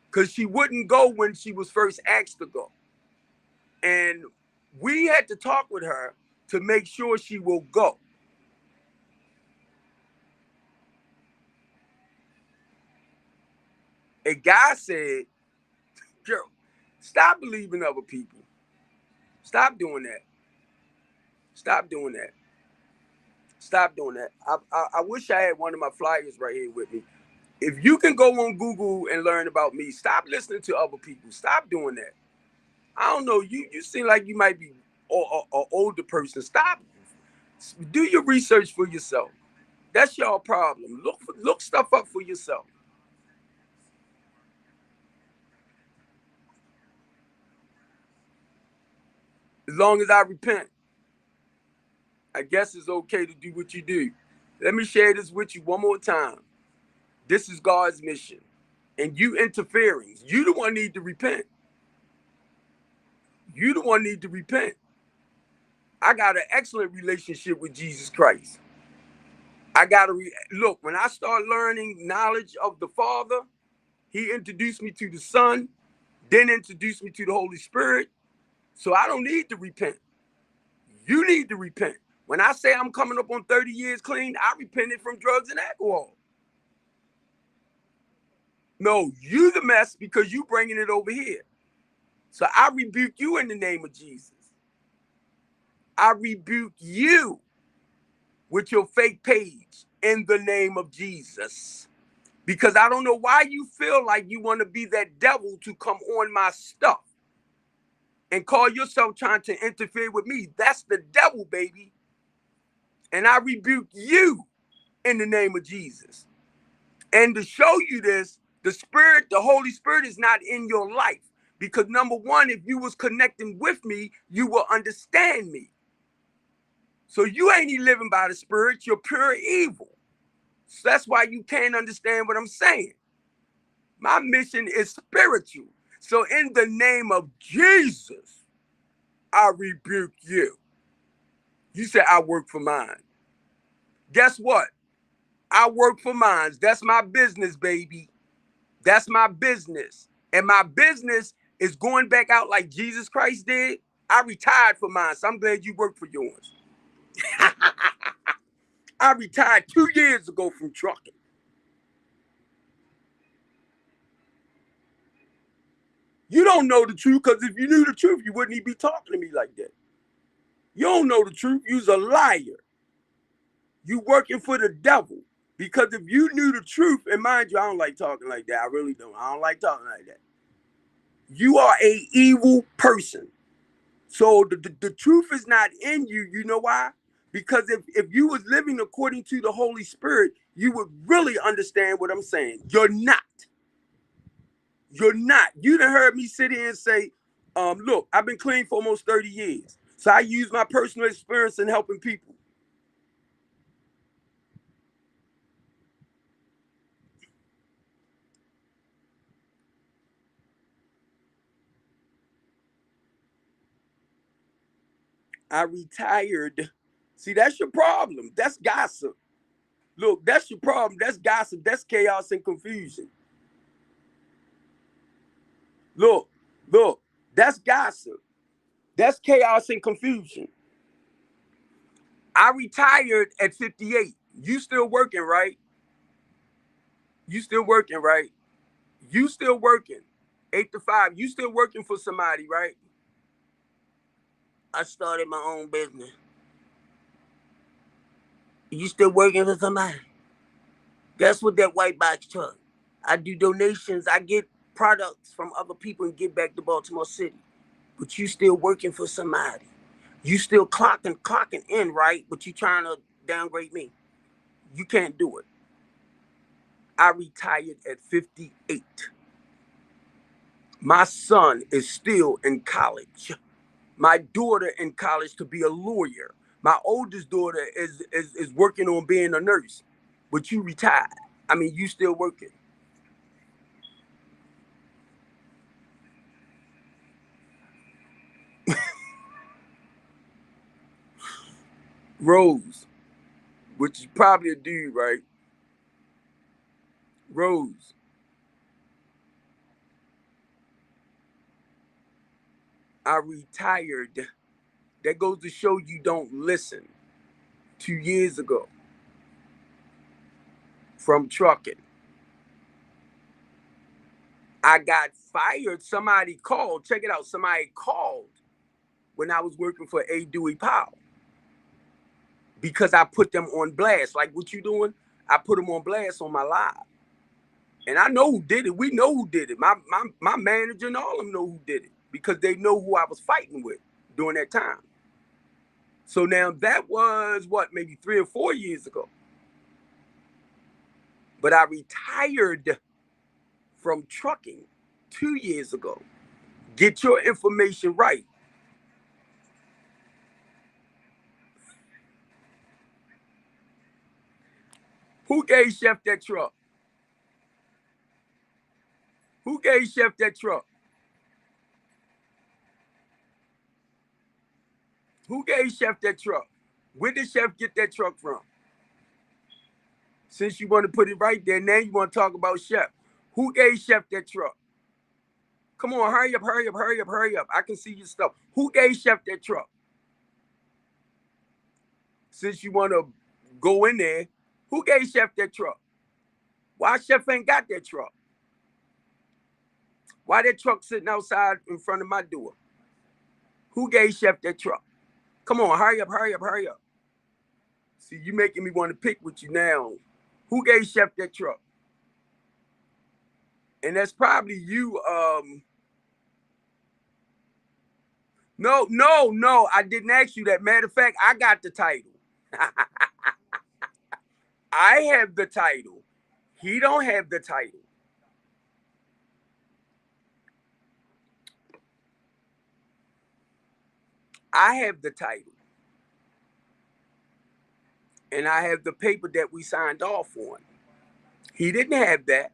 because she wouldn't go when she was first asked to go. And we had to talk with her to make sure she will go. A guy said, girl, stop believing other people. Stop doing that. Stop doing that. Stop doing that. I wish I had one of my flyers right here with me. If you can go on Google and learn about me, stop listening to other people. Stop doing that. I don't know. You seem like you might be an older person. Stop. Do your research for yourself. That's your problem. Look stuff up for yourself. As long as I repent, I guess it's okay to do what you do. Let me share this with you one more time. This is God's mission. And you interfering, you the one need to repent. You the one need to repent. I got an excellent relationship with Jesus Christ. I got to look, when I start learning knowledge of the Father, he introduced me to the Son, then introduced me to the Holy Spirit. So I don't need to repent. You need to repent. When I say I'm coming up on 30 years clean, I repented from drugs and alcohol. No, you the mess because you bringing it over here. So I rebuke you in the name of Jesus. I rebuke you with your fake page in the name of Jesus. Because I don't know why you feel like you want to be that devil to come on my stuff and call yourself trying to interfere with me. That's the devil, baby. And I rebuke you in the name of Jesus. And to show you this, the Spirit, the Holy Spirit is not in your life. Because number one, if you was connecting with me, you will understand me. So you ain't even living by the Spirit, you're pure evil. So that's why you can't understand what I'm saying. My mission is spiritual. So in the name of Jesus, I rebuke you. You said I work for mine. Guess what? I work for mine. That's my business, baby. That's my business. And my business is going back out like Jesus Christ did. I retired for mine, so I'm glad you work for yours. I retired 2 years ago from trucking. You don't know the truth, because if you knew the truth, you wouldn't even be talking to me like that. You don't know the truth. You's a liar. You working for the devil. Because if you knew the truth, and mind you, I don't like talking like that. I really don't. I don't like talking like that. You are a evil person. So the truth is not in you. You know why? Because if you was living according to the Holy Spirit, you would really understand what I'm saying. You're not. You're not. You done heard me sit here and say, look, I've been clean for almost 30 years. So I use my personal experience in helping people. I retired. See, that's your problem. That's gossip. Look, that's your problem. That's gossip. That's chaos and confusion. Look, look, that's gossip. That's chaos and confusion. I retired at 58. You still working, right? You still working, right? You still working. 8 to 5. You still working for somebody, right? I started my own business. You still working for somebody? Guess what, that white box truck? I do donations. I get products from other people and give back to Baltimore City. But you still working for somebody. You still clocking in, right? But you trying to downgrade me. You can't do it. I retired at 58. My son is still in college. My daughter in college to be a lawyer. My oldest daughter is working on being a nurse. But you retired. I mean, you still working. Rose, which is probably a dude, right? Rose, I retired. That goes to show you don't listen. 2 years ago from trucking. I got fired. Somebody called. Check it out. Somebody called when I was working for A. Dewey Powell because I put them on blast. Like what you doing? I put them on blast on my live. And I know who did it. We know who did it. My manager and all of them know who did it because they know who I was fighting with during that time. So now that was what, maybe 3 or 4 years ago. But I retired from trucking 2 years ago. Get your information right. Who gave Chef that truck? Who gave Chef that truck? Who gave Chef that truck? Where did Chef get that truck from? Since you want to put it right there, now you want to talk about Chef. Who gave Chef that truck? Come on, hurry up, hurry up, hurry up, hurry up. I can see your stuff. Who gave Chef that truck? Since you want to go in there, who gave Chef that truck? Why Chef ain't got that truck? Why that truck sitting outside in front of my door? Who gave Chef that truck? Come on, hurry up, hurry up, hurry up. See, you making me want to pick with you now. Who gave Chef that truck? And that's probably you. No, I didn't ask you that. Matter of fact, I got the title. I have the title. He don't have the title. I have the title. And I have the paper that we signed off on. He didn't have that.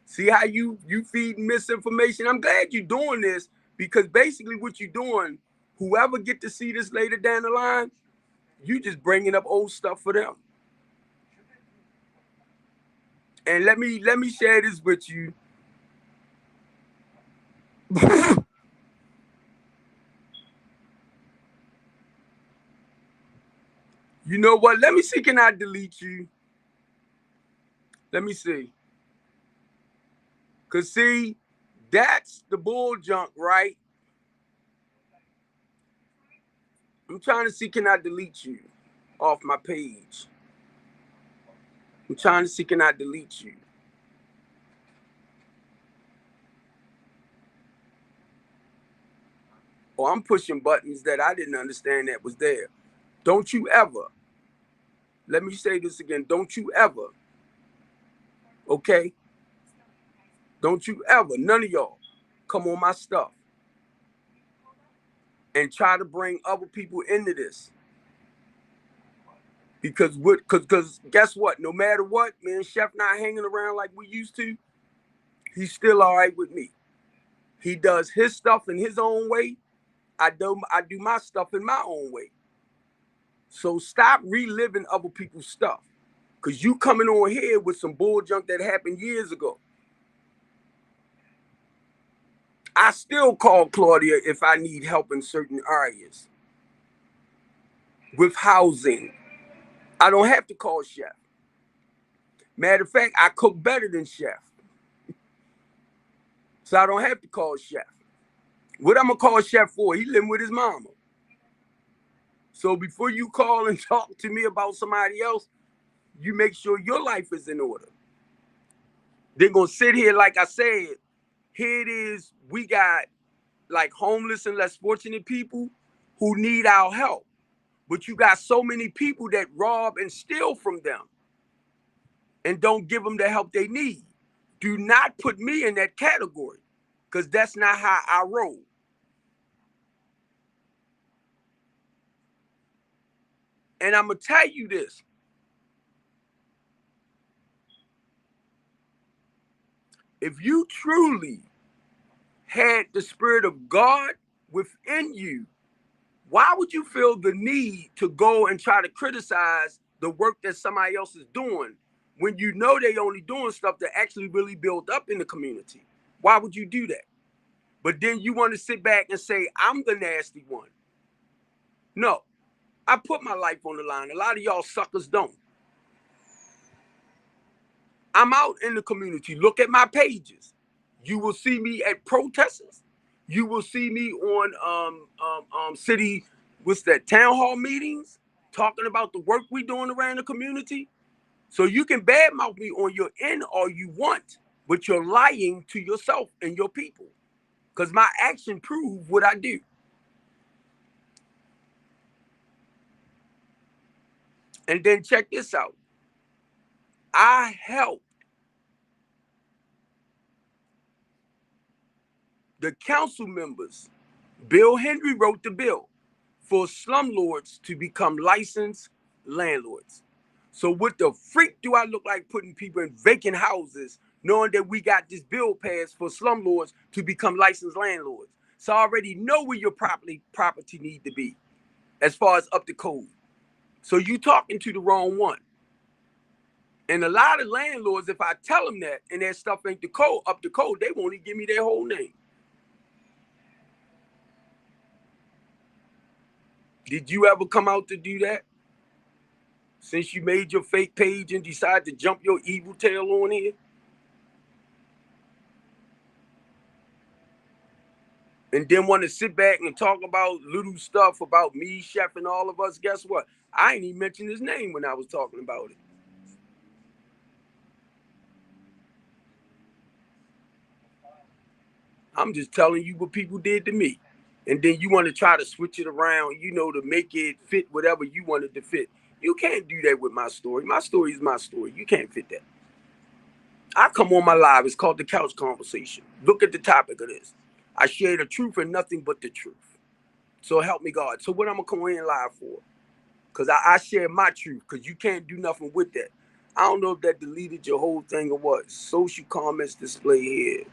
See how you feed misinformation? I'm glad you're doing this, because basically what you're doing, whoever get to see this later down the line, you just bringing up old stuff for them. And let me share this with you. You know what? Let me see. Can I delete you? Let me see. Cause see, that's the bull junk, right? I'm trying to see, can I delete you off my page? I'm trying to see, can I delete you? Or I'm pushing buttons that I didn't understand that was there. Don't you ever, let me say this again, don't you ever, okay? Don't you ever, none of y'all, come on my stuff and try to bring other people into this. Because guess what? No matter what, man, Chef not hanging around like we used to, he's still all right with me. He does his stuff in his own way. I do my stuff in my own way. So stop reliving other people's stuff. Cause you coming on here with some bull junk that happened years ago. I still call Claudia if I need help in certain areas. With housing. I don't have to call Chef. Matter of fact, I cook better than Chef. So I don't have to call Chef. What I'm gonna call Chef for? He living with his mama. So before you call and talk to me about somebody else, you make sure your life is in order. They're gonna sit here, like I said, here it is, we got like homeless and less fortunate people who need our help. But you got so many people that rob and steal from them and don't give them the help they need. Do not put me in that category, because that's not how I roll. And I'm going to tell you this. If you truly had the Spirit of God within you, why would you feel the need to go and try to criticize the work that somebody else is doing when you know they only doing stuff that actually really build up in the community? Why would you do that? But then you want to sit back and say, I'm the nasty one. No, I put my life on the line. A lot of y'all suckers don't. I'm out in the community. Look at my pages. You will see me at protesters. You will see me on city, what's that, town hall meetings, talking about the work we doing around the community. So you can badmouth me on your end all you want, but you're lying to yourself and your people. Because my action prove what I do. And then check this out. I helped the council members. Bill Henry wrote the bill for slumlords to become licensed landlords. So what the freak do I look like putting people in vacant houses, knowing that we got this bill passed for slumlords to become licensed landlords? So I already know where your property need to be as far as up to code. So you talking to the wrong one. And a lot of landlords, if I tell them that and their stuff ain't the code, up to code, they won't even give me their whole name. Did you ever come out to do that? Since you made your fake page and decided to jump your evil tail on here? and then want to sit back and talk about little stuff about me, Chef, and all of us, guess what? I ain't even mentioned his name when I was talking about it. I'm just telling you what people did to me. And then you want to try to switch it around, to make it fit whatever you want it to fit. You can't do that with my story. My story is my story. You can't fit that. I come on my live. It's called The Couch Conversation. Look at the topic of this. I share the truth and nothing but the truth. So help me God. So what I'm going to come in live for? Because I share my truth, because you can't do nothing with that. I don't know if that deleted your whole thing or what. Social comments display here.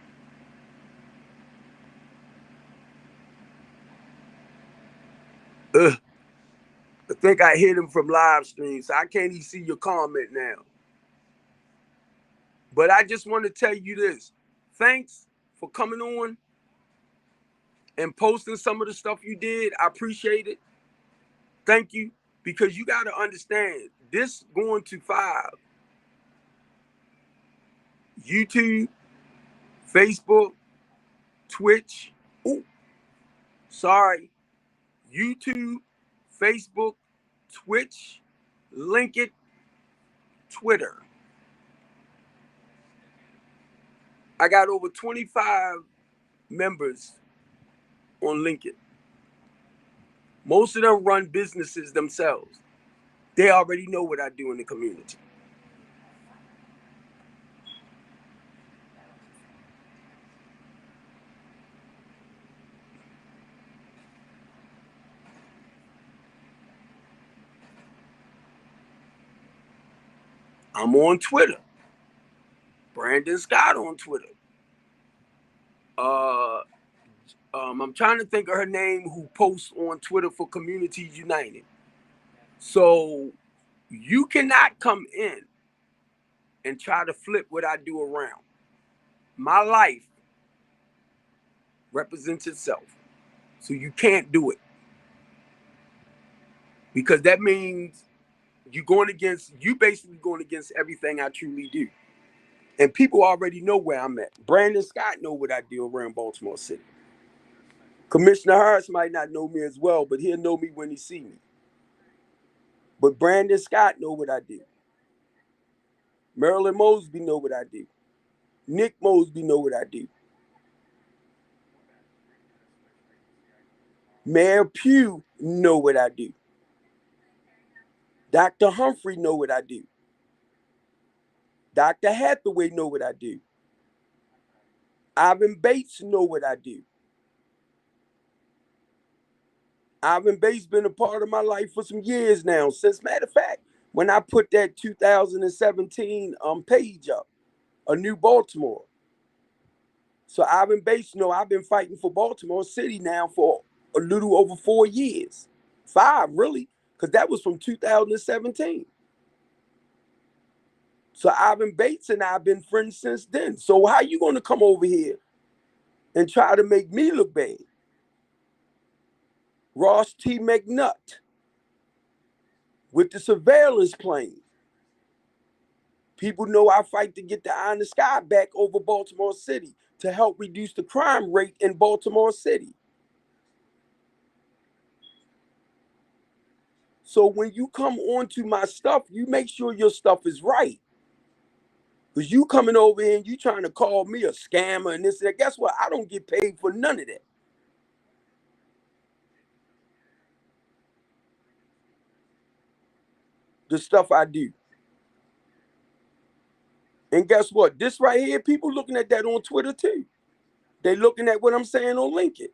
Ugh. I think I hit him from live stream, so I can't even see your comment now. But I just want to tell you this. Thanks for coming on and posting some of the stuff you did. I appreciate it. Thank you. Because you got to understand, this going to 5. YouTube, Facebook, Twitch. Oh, sorry. YouTube, Facebook, Twitch, LinkedIn, Twitter. I got over 25 members on LinkedIn. Most of them run businesses themselves. They already know what I do in the community. I'm on Twitter. Brandon Scott on Twitter. I'm trying to think of her name, who posts on Twitter for Communities United. So you cannot come in and try to flip what I do around. My life represents itself. So you can't do it. Because that means you basically going against everything I truly do. And people already know where I'm at. Brandon Scott know what I do around Baltimore City. Commissioner Harris might not know me as well, but he'll know me when he see me. But Brandon Scott know what I do. Marilyn Mosby know what I do. Nick Mosby know what I do. Mayor Pugh know what I do. Dr. Humphrey know what I do. Dr. Hathaway know what I do. Ivan Bates know what I do. Ivan Bates been a part of my life for some years now. Since, matter of fact, when I put that 2017 page up, A New Baltimore. So Ivan Bates know I've been fighting for Baltimore City now for a little over 4 years. 5, really, because that was from 2017. So Ivan Bates and I have been friends since then. So how you going to come over here and try to make me look bad? Ross T. McNutt with the surveillance plane. People know I fight to get the eye in the sky back over Baltimore City to help reduce the crime rate in Baltimore City. So when you come onto my stuff, you make sure your stuff is right. Because you coming over here and you trying to call me a scammer and this and that. Guess what? I don't get paid for none of that. The stuff I do. And guess what? This right here, people looking at that on Twitter too. They looking at what I'm saying on LinkedIn.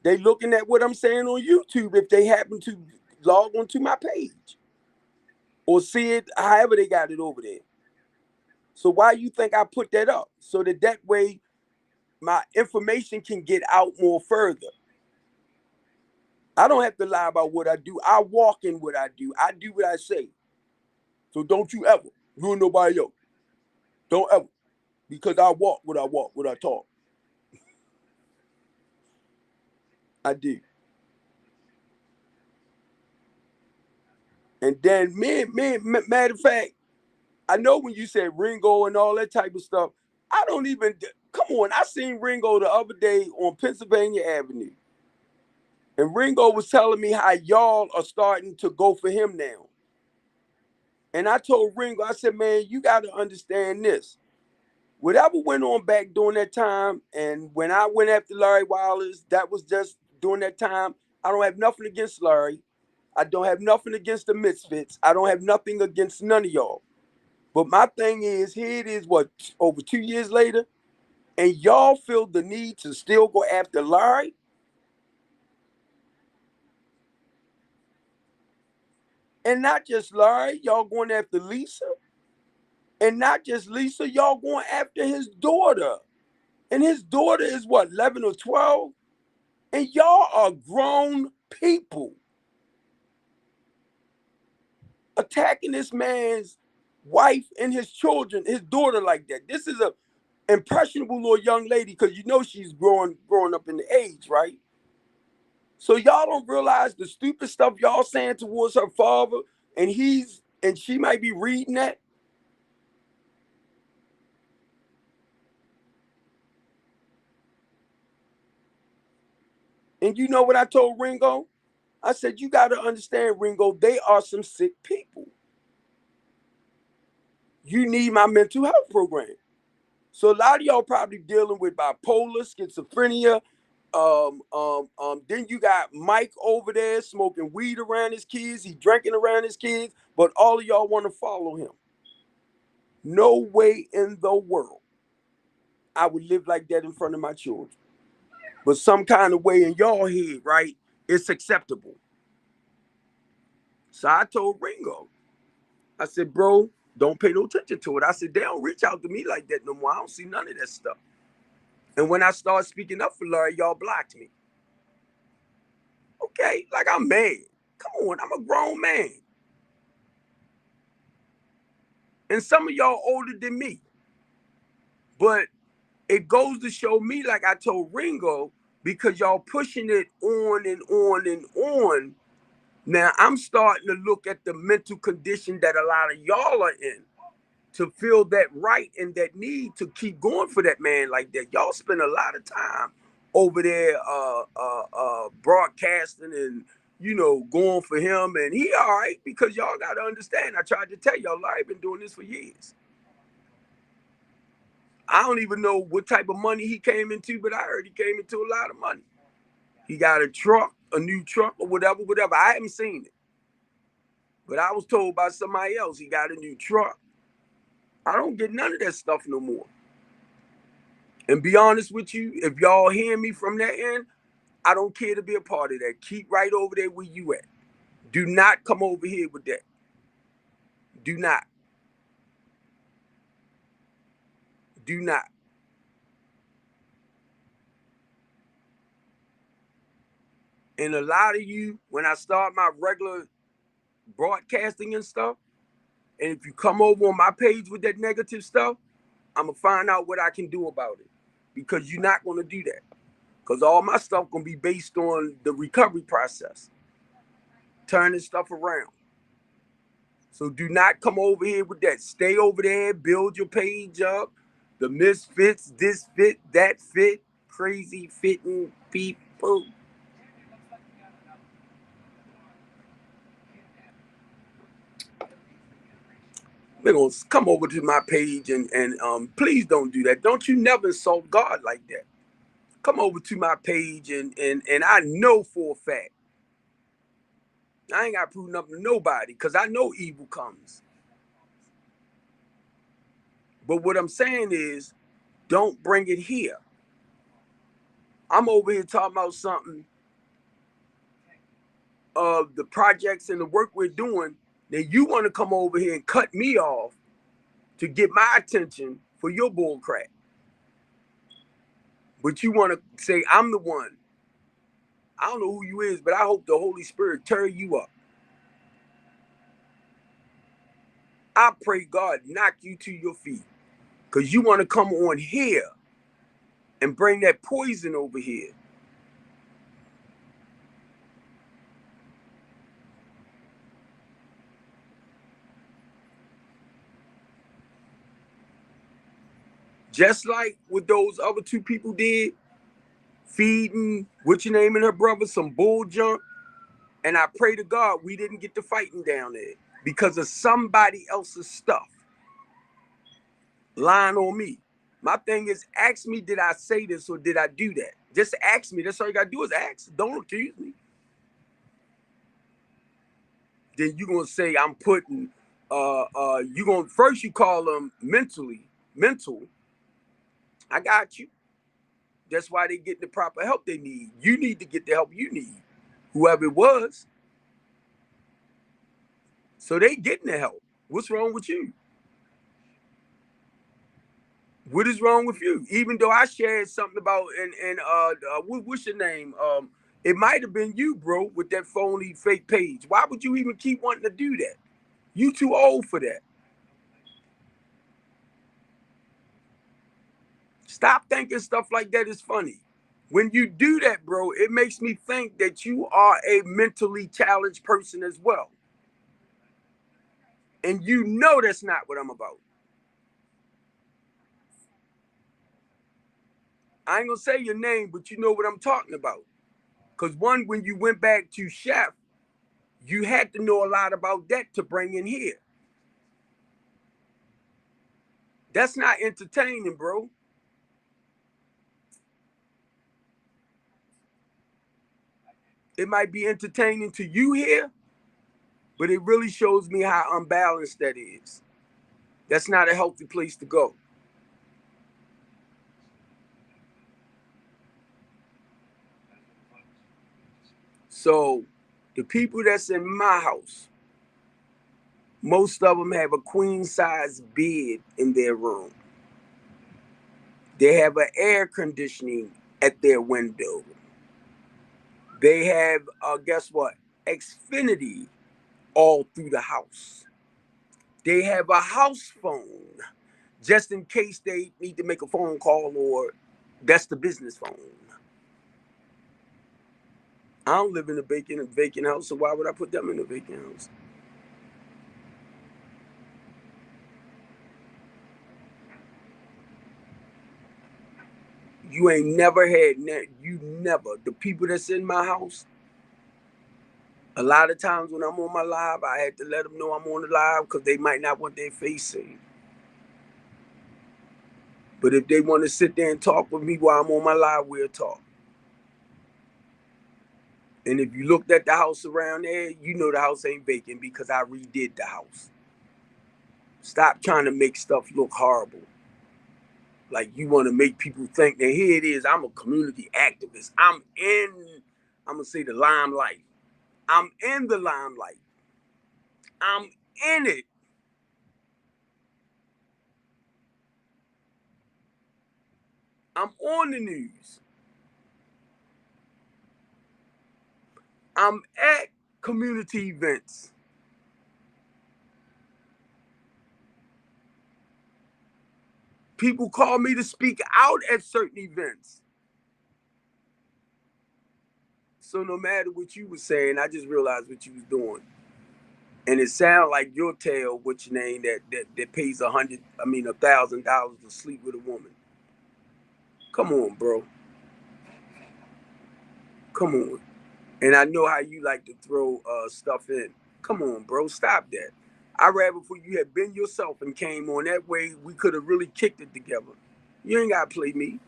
They looking at what I'm saying on YouTube if they happen to log onto my page. Or see it however they got it over there. So why you think I put that up? So that way my information can get out more further. I don't have to lie about what I do. I walk in what I do. I do what I say. So don't you ever ruin nobody else. Don't ever. Because I walk, what I talk. I do. And then matter of fact, I know when you said Ringo and all that type of stuff, I don't even, Come on, I seen Ringo the other day on Pennsylvania Avenue. And Ringo was telling me how y'all are starting to go for him now. And I told Ringo, I said, man, you got to understand this. Whatever went on back during that time, and when I went after Larry Wallace, that was just during that time. I don't have nothing against Larry. I don't have nothing against the Misfits. I don't have nothing against none of y'all. But my thing is, here it is, what, over 2 years later, and y'all feel the need to still go after Larry? And not just Larry, y'all going after Lisa. And not just Lisa, y'all going after his daughter. And his daughter is what, 11 or 12? And y'all are grown people attacking this man's wife and his children, his daughter like that. This is a impressionable little young lady because you know she's growing up in the age, right? So y'all don't realize the stupid stuff y'all saying towards her father, and she might be reading that. And you know what I told Ringo? I said, you got to understand, Ringo, they are some sick people. You need my mental health program. So a lot of y'all probably dealing with bipolar, schizophrenia. Then you got Mike over there smoking weed around his kids. He drinking around his kids, but all of y'all want to follow him. No way in the world I would live like that in front of my children. But some kind of way in y'all head, right? It's acceptable. So I told Ringo, I said, bro, don't pay no attention to it. I said, they don't reach out to me like that no more. I don't see none of that stuff. And when I started speaking up for Larry, y'all blocked me. Okay, like I'm mad. Come on, I'm a grown man. And some of y'all older than me. But it goes to show me, like I told Ringo, because y'all pushing it on and on and on. Now I'm starting to look at the mental condition that a lot of y'all are in to feel that right and that need to keep going for that man like that. Y'all spend a lot of time over there broadcasting and going for him, and he all right because y'all got to understand. I tried to tell y'all, Larry been doing this for years. I don't even know what type of money he came into, but I heard he came into a lot of money. He got a truck, a new truck, or whatever. I haven't seen it, but I was told by somebody else he got a new truck. I don't get none of that stuff no more. And be honest with you, if y'all hear me from that end, I don't care to be a part of that. Keep right over there where you at. Do not come over here with that. Do not. Do not. And a lot of you, when I start my regular broadcasting and stuff, and if you come over on my page with that negative stuff, I'm gonna find out what I can do about it. Because you're not gonna do that. Because all my stuff gonna be based on the recovery process, turning stuff around. So do not come over here with that. Stay over there, build your page up. The misfits, this fit, that fit, crazy fitting people. They're gonna come over to my page and please don't do that. Don't you never insult God like that. Come over to my page and I know for a fact. I ain't got to prove nothing to nobody because I know evil comes. But what I'm saying is, don't bring it here. I'm over here talking about something of the projects and the work we're doing. Then you want to come over here and cut me off to get my attention for your bull crap. But you want to say I'm the one. I don't know who you is, but I hope the Holy Spirit tear you up. I pray God knock you to your feet because you want to come on here and bring that poison over here. Just like what those other two people did, feeding, what you name, and her brother some bull junk. And I pray to God we didn't get to fighting down there because of somebody else's stuff lying on me. My thing is, ask me, did I say this or did I do that? Just ask me. That's all you got to do is ask. Don't accuse me. Then you're going to say I'm putting, you're going to, first you call them mental. I got you. That's why they get the proper help they need. You need to get the help you need, whoever it was. So they getting the help. What's wrong with you? What is wrong with you? Even though I shared something about and what's your name? It might have been you, bro, with that phony fake page. Why would you even keep wanting to do that? You too old for that. Stop thinking stuff like that is funny. When you do that, bro, it makes me think that you are a mentally challenged person as well. And you know that's not what I'm about. I ain't gonna say your name, but you know what I'm talking about. Because one, when you went back to Chef, you had to know a lot about that to bring in here. That's not entertaining, bro. It might be entertaining to you here, but it really shows me how unbalanced that is. That's not a healthy place to go. So the people that's in my house, most of them have a queen size bed in their room. They have an air conditioning at their window. They have, guess what? Xfinity all through the house. They have a house phone just in case they need to make a phone call or that's the business phone. I don't live in a vacant house, so why would I put them in a vacant house? You ain't never had you never. The people that's in my house, a lot of times when I'm on my live, I had to let them know I'm on the live because they might not want their face seen. But if they want to sit there and talk with me while I'm on my live, we'll talk. And if you looked at the house around there, you know the house ain't vacant because I redid the house. Stop trying to make stuff look horrible. Like you want to make people think that here it is, I'm a community activist. I'm going to say the limelight. I'm in the limelight. I'm in it. I'm on the news. I'm at community events. People call me to speak out at certain events. So no matter what you were saying, I just realized what you was doing. And it sounded like your tale, what's your name, that pays $1,000 to sleep with a woman. Come on, bro. Come on. And I know how you like to throw stuff in. Come on, bro. Stop that. I'd rather for you had been yourself and came on. That way we could have really kicked it together. You ain't got to play me.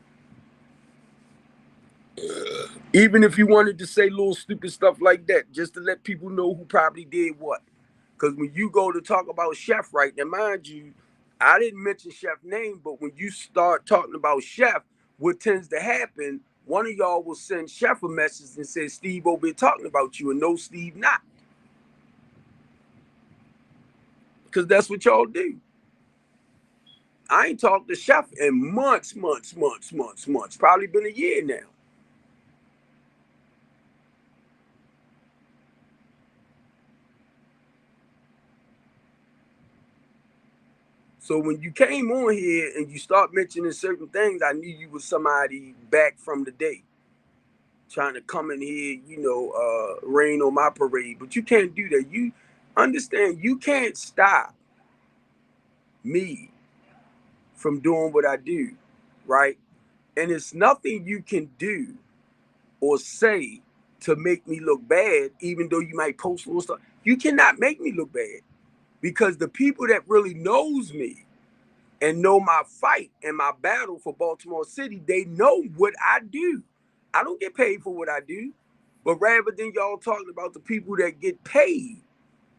Even if you wanted to say little stupid stuff like that, just to let people know who probably did what. Because when you go to talk about Chef, right now, mind you, I didn't mention Chef name, but when you start talking about Chef, what tends to happen, one of y'all will send Chef a message and say, Steve over here talking about you, and no, Steve not. Because that's what y'all do. I ain't talked to Chef in months. Probably been a year now. So when you came on here and you start mentioning certain things, I knew you was somebody back from the day trying to come in here, rain on my parade. But you can't do that. You understand, you can't stop me from doing what I do, right? And it's nothing you can do or say to make me look bad, even though you might post little stuff. You cannot make me look bad, because the people that really knows me and know my fight and my battle for Baltimore City, they know what I do. I don't get paid for what I do. But rather than y'all talking about the people that get paid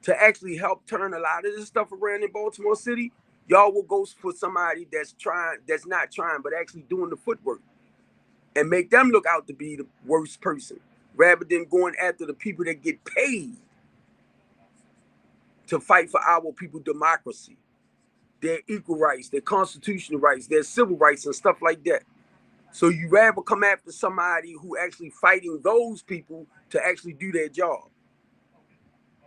to actually help turn a lot of this stuff around in Baltimore City, y'all will go for somebody that's not trying, but actually doing the footwork, and make them look out to be the worst person, rather than going after the people that get paid to fight for our people democracy, their equal rights, their constitutional rights, their civil rights, and stuff like that. So you rather come after somebody who actually fighting those people to actually do their job.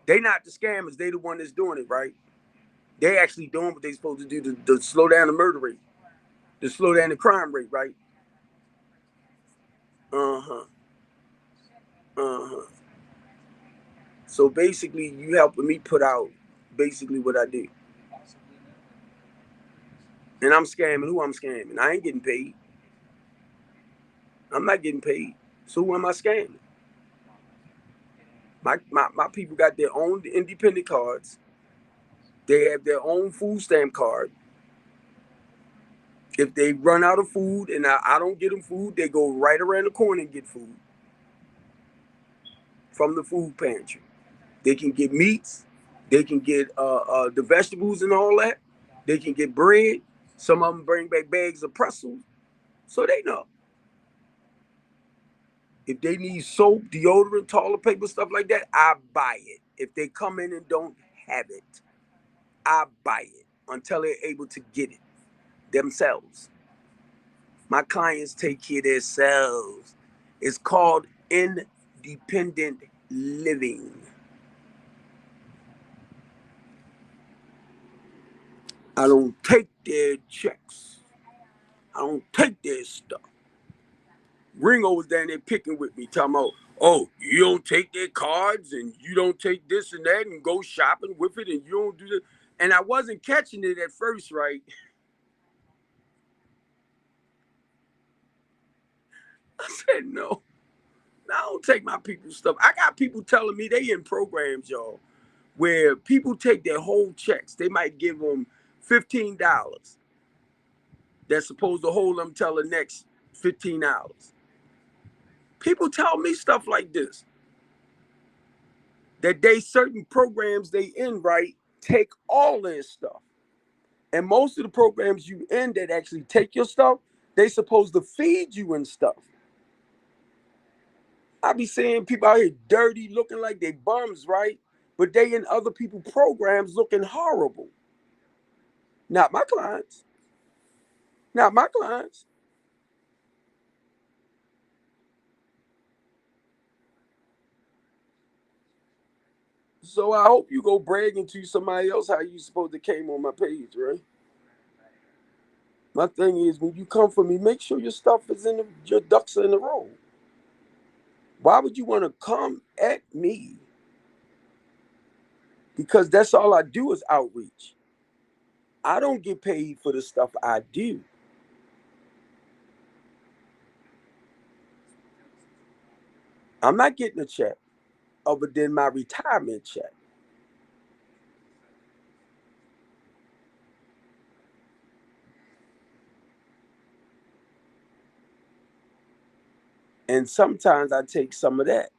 They not the scammers. They the one that's doing it, right? They actually doing what they supposed to do to slow down the murder rate, to slow down the crime rate, right? Uh-huh. Uh-huh. So basically, you helping me put out basically what I do. And I'm scamming who I'm scamming. I ain't getting paid. I'm not getting paid. So who am I scamming? My people got their own independent cards. They have their own food stamp card. If they run out of food and I don't get them food, they go right around the corner and get food from the food pantry. They can get meats. They can get the vegetables and all that. They can get bread. Some of them bring back bags of pretzels. So they know. If they need soap, deodorant, toilet paper, stuff like that, I buy it. If they come in and don't have it, I buy it until they're able to get it themselves. My clients take care of themselves. It's called independent living. I don't take their checks. I don't take their stuff. Ringo was down there picking with me, talking about, oh, you don't take their cards and you don't take this and that and go shopping with it and you don't do that. And I wasn't catching it at first, right? I said, no, I don't take my people's stuff. I got people telling me they in programs, y'all, where people take their whole checks. They might give them $15 that's supposed to hold them till the next 15 hours. People tell me stuff like this, that they certain programs they in, right, take all their stuff. And most of the programs you in that actually take your stuff, they supposed to feed you and stuff. I be seeing people out here dirty, looking like they bums, right? But they in other people programs looking horrible. Not my clients. Not my clients. So I hope you go bragging to somebody else how you supposed to came on my page, right? My thing is, when you come for me, make sure your stuff is your ducks are in a row. Why would you want to come at me? Because that's all I do is outreach. I don't get paid for the stuff I do. I'm not getting a check other than my retirement check. And sometimes I take some of that.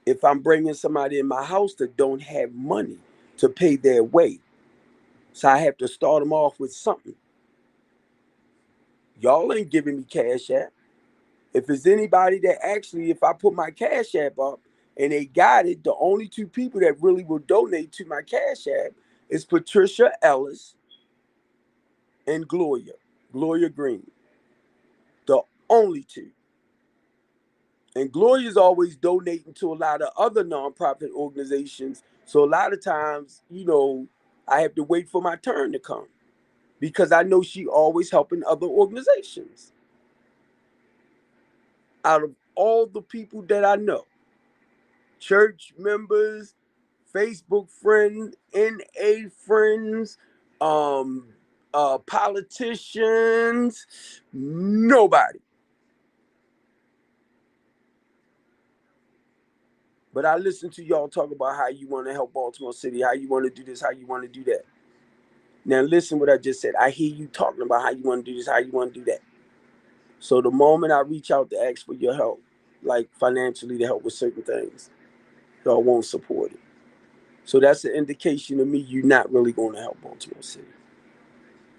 If I'm bringing somebody in my house that don't have money to pay their way, so I have to start them off with something. Y'all ain't giving me cash app. If it's anybody that actually, if I put my cash app up and they got it, the only two people that really will donate to my cash app is Patricia Ellis and Gloria Green. The only two. And Gloria's always donating to a lot of other nonprofit organizations. So a lot of times, I have to wait for my turn to come because I know she always helping other organizations. Out of all the people that I know, church members, Facebook friends, NA friends, um, politicians, nobody. But I listen to y'all talk about how you want to help Baltimore City, how you want to do this, how you want to do that. Now listen what I just said. I hear you talking about how you want to do this, how you want to do that. So the moment I reach out to ask for your help, like financially to help with certain things, y'all won't support it. So that's an indication to me you're not really going to help Baltimore City.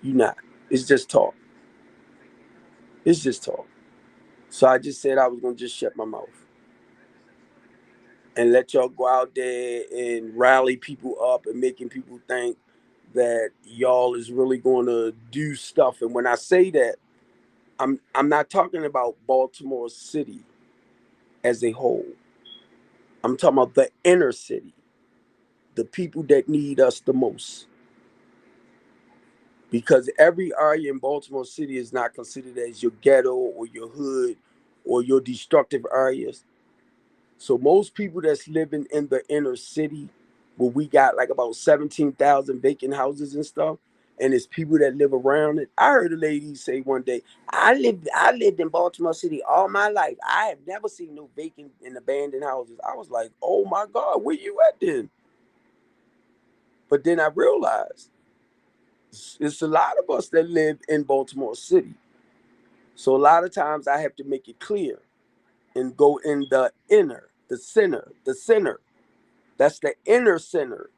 You're not. It's just talk. It's just talk. So I just said I was going to just shut my mouth and let y'all go out there and rally people up and making people think that y'all is really going to do stuff. And when I say that, I'm not talking about Baltimore City as a whole. I'm talking about the inner city, the people that need us the most. Because every area in Baltimore City is not considered as your ghetto or your hood or your destructive areas. So most people that's living in the inner city, where we got like about 17,000 vacant houses and stuff, and it's people that live around it. I heard a lady say one day, I lived in Baltimore City all my life. I have never seen no vacant and abandoned houses. I was like, oh my God, where you at then? But then I realized it's a lot of us that live in Baltimore City. So a lot of times I have to make it clear and go in the inner, the center. That's the inner center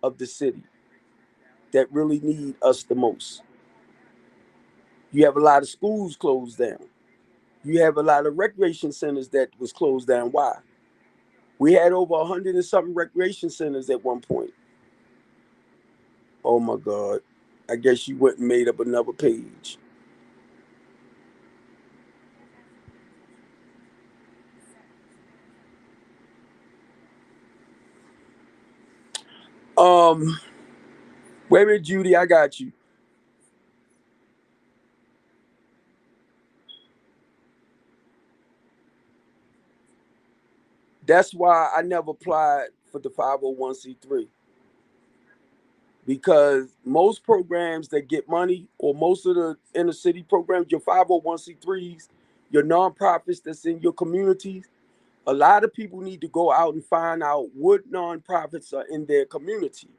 of the city that really need us the most. You have a lot of schools closed down. You have a lot of recreation centers that was closed down. Why? We had over 100 and something recreation centers at one point. Oh my God. I guess you went and made up another page. Um, Wait a minute, Judy, I got you. That's why I never applied for the 501c3, because most programs that get money, or most of the inner city programs, your 501c3s, your nonprofits that's in your communities, a lot of people need to go out and find out what nonprofits are in their community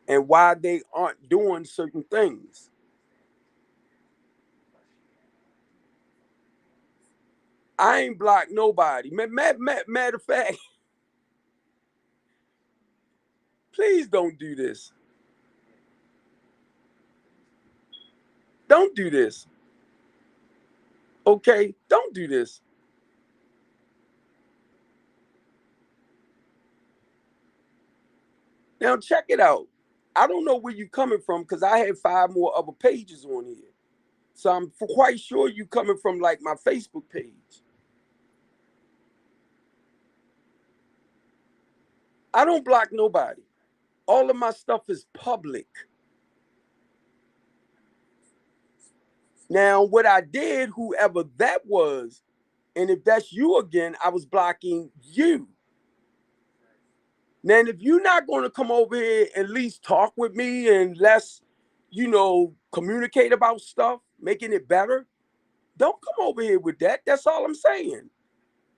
and why they aren't doing certain things. I ain't blocked nobody. Matter of fact, please don't do this. Don't do this. Okay? Don't do this. Now check it out. I don't know where you're coming from because I have five more other pages on here. So I'm quite sure you coming from like my Facebook page. I don't block nobody. All of my stuff is public. Now, what I did, whoever that was, and if that's you again, I was blocking you. Now, if you're not going to come over here and at least talk with me and let's, communicate about stuff, making it better, don't come over here with that. That's all I'm saying.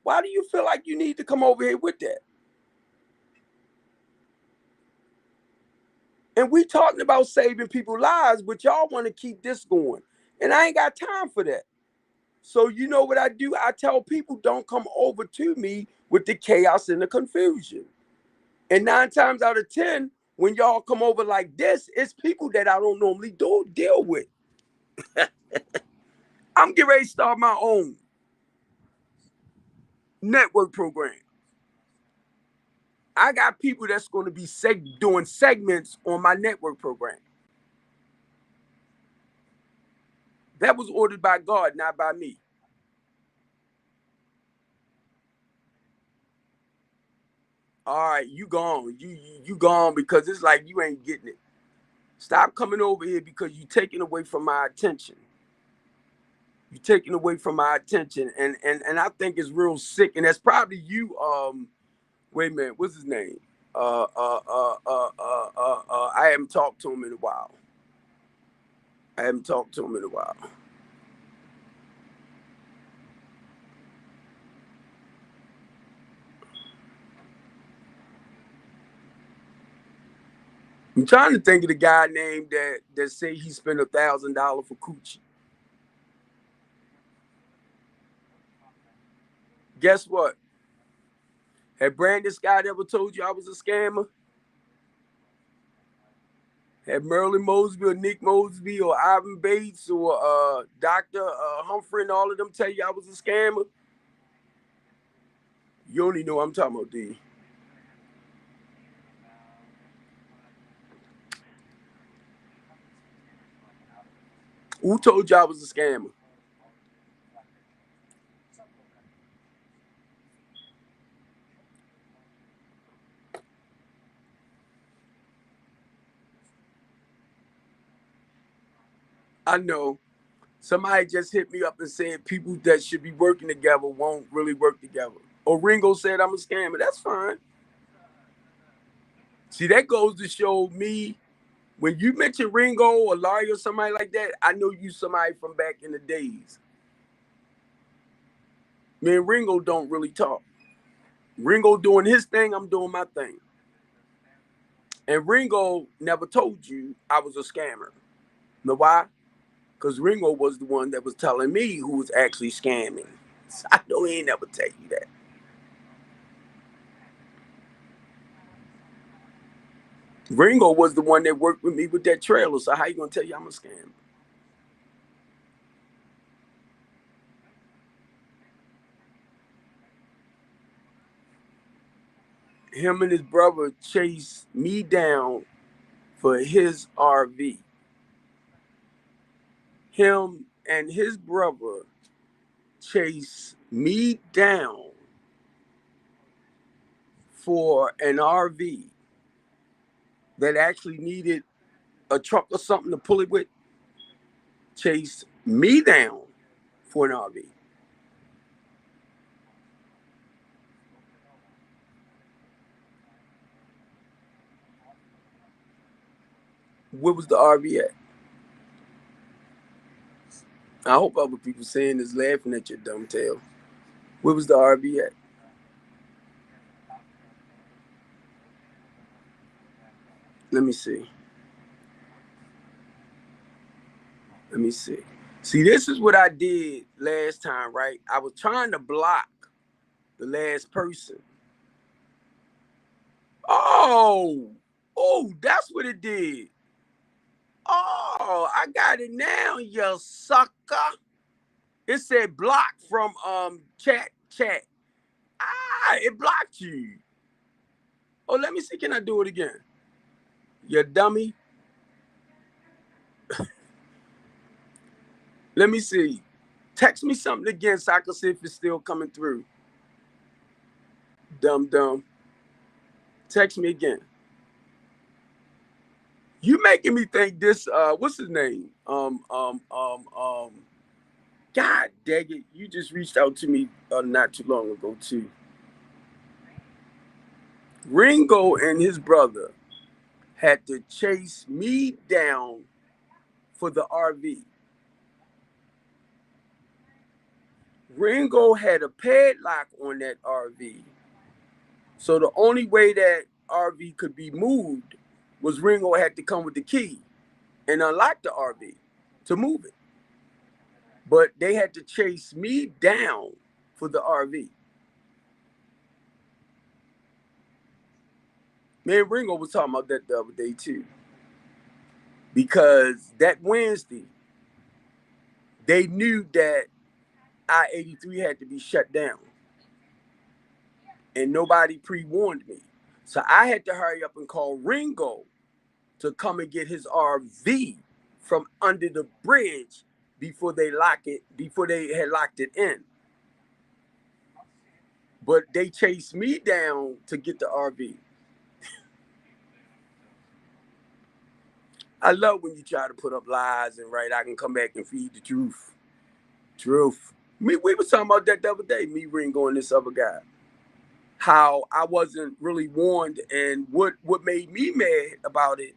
Why do you feel like you need to come over here with that? And we talking about saving people's lives, but y'all want to keep this going. And I ain't got time for that. So you know what I do? I tell people don't come over to me with the chaos and the confusion. And 9 times out of 10, when y'all come over like this, it's people that I don't normally deal with. I'm getting ready to start my own network program. I got people that's going to be doing segments on my network program. That was ordered by God, not by me. All right, you gone. You gone because it's like you ain't getting it. Stop coming over here because you taking away from my attention. You taking away from my attention, and I think it's real sick. And that's probably you. Wait a minute, what's his name? I haven't talked to him in a while. I haven't talked to him in a while. I'm trying to think of the guy named that say he spent $1,000 for coochie. Guess what? Had Brandon Scott ever told you I was a scammer? Had Merlin Mosby or Nick Mosby or Ivan Bates or Dr. Humphrey and all of them tell you I was a scammer? You only know what I'm talking about, D. Who told you I was a scammer? I know. Somebody just hit me up and said people that should be working together won't really work together. Or Ringo said I'm a scammer. That's fine. See, that goes to show me when you mention Ringo or Larry or somebody like that, I know you somebody from back in the days. Me and Ringo don't really talk. Ringo doing his thing, I'm doing my thing. And Ringo never told you I was a scammer. Know why? Because Ringo was the one that was telling me who was actually scamming. So I know he ain't never tell you that. Ringo was the one that worked with me with that trailer. So how you gonna tell you I'm a scammer? Him and his brother chased me down for his RV. Him and his brother chased me down for an RV that actually needed a truck or something to pull it with. Chased me down for an RV. Where was the RV at? I hope other people saying this laughing at your dumb tail. Where was the RV at? Let me see. Let me see. See, this is what I did last time, right? I was trying to block the last person. Oh, that's what it did. Oh, I got it now, you sucker. It said block from chat. Ah, it blocked you. Oh, let me see. Can I do it again? You dummy. Let me see. Text me something again so I can see if it's still coming through. Dumb. Text me again. You making me think this what's his name? God dang it. You just reached out to me not too long ago too. Ringo and his brother had to chase me down for the RV. Ringo had a padlock on that RV. So the only way that RV could be moved was Ringo had to come with the key and unlock the RV to move it. But they had to chase me down for the RV. Me and Ringo was talking about that the other day too. Because that Wednesday, they knew that I-83 had to be shut down. And nobody pre-warned me. So I had to hurry up and call Ringo to come and get his RV from under the bridge before they had locked it in. But they chased me down to get the RV. I love when you try to put up lies and right, I can come back and feed the truth. Truth. We were talking about that the other day, me, Ringo, and this other guy. How I wasn't really warned, and what made me mad about it,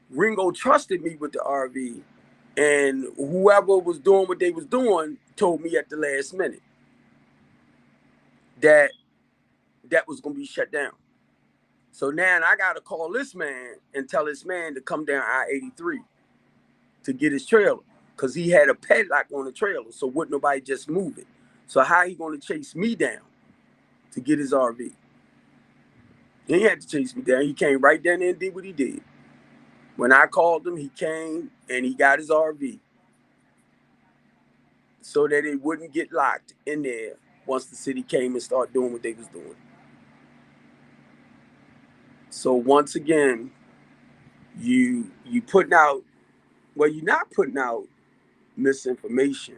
Ringo trusted me with the RV, And whoever was doing what they was doing told me at the last minute that that was going to be shut down. So now I got to call this man and tell this man to come down I-83 to get his trailer, because he had a padlock on the trailer, so wouldn't nobody just move it. So how he going to chase me down to get his RV? He had to chase me down. He came right down there and did what he did. When I called him, he came and he got his RV so that it wouldn't get locked in there once the city came and started doing what they was doing. So once again, you putting out, well, you're not putting out misinformation.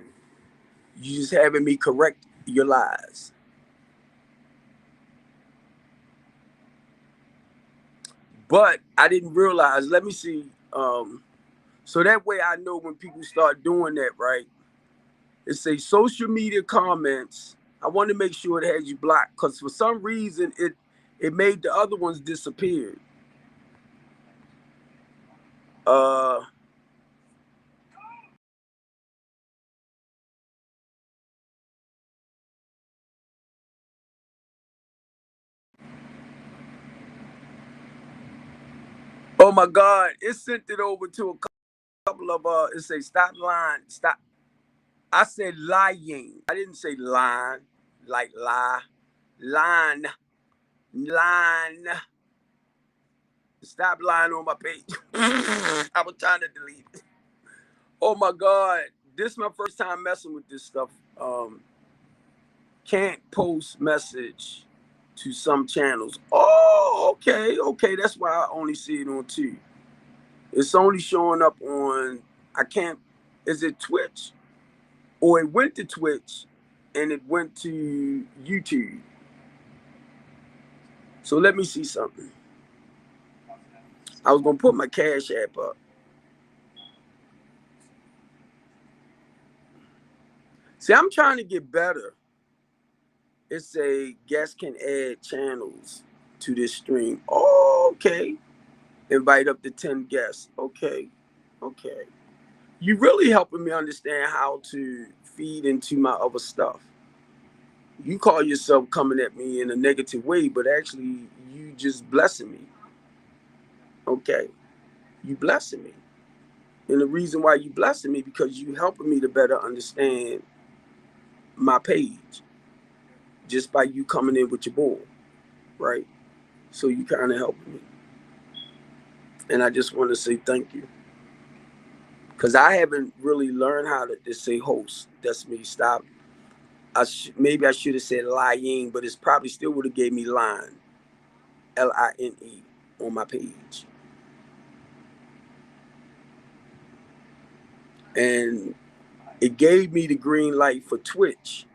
You just having me correct your lies. But I didn't realize, let me see. So that way I know when people start doing that, right? It say social media comments. I want to make sure it has you blocked, because for some reason it made the other ones disappear. Uh oh my God, it sent it over to a couple of it say stop lying, stop. I said lying. I didn't say line, like lie. Line. Line. Stop lying on my page. I was trying to delete it. Oh my God. This is my first time messing with this stuff. Can't post message to some channels. Oh, okay, okay. That's why I only see it on two. It's only showing up on, I can't, is it Twitch? Or it went to Twitch and it went to YouTube. So let me see something. I was gonna put my Cash App up. See, I'm trying to get better. It's a guest can add channels to this stream. Oh, okay. Invite up to 10 guests. Okay. Okay. You really helping me understand how to feed into my other stuff. You call yourself coming at me in a negative way, but actually you just blessing me. Okay. You blessing me. And the reason why you blessing me, because you helping me to better understand my page just by you coming in with your bull, right? So you kind of helping me. And I just want to say thank you. Because I haven't really learned how to say host. That's me. Stop. Maybe I should have said lying, but it's probably still would have gave me line, Line, on my page. And it gave me the green light for Twitch,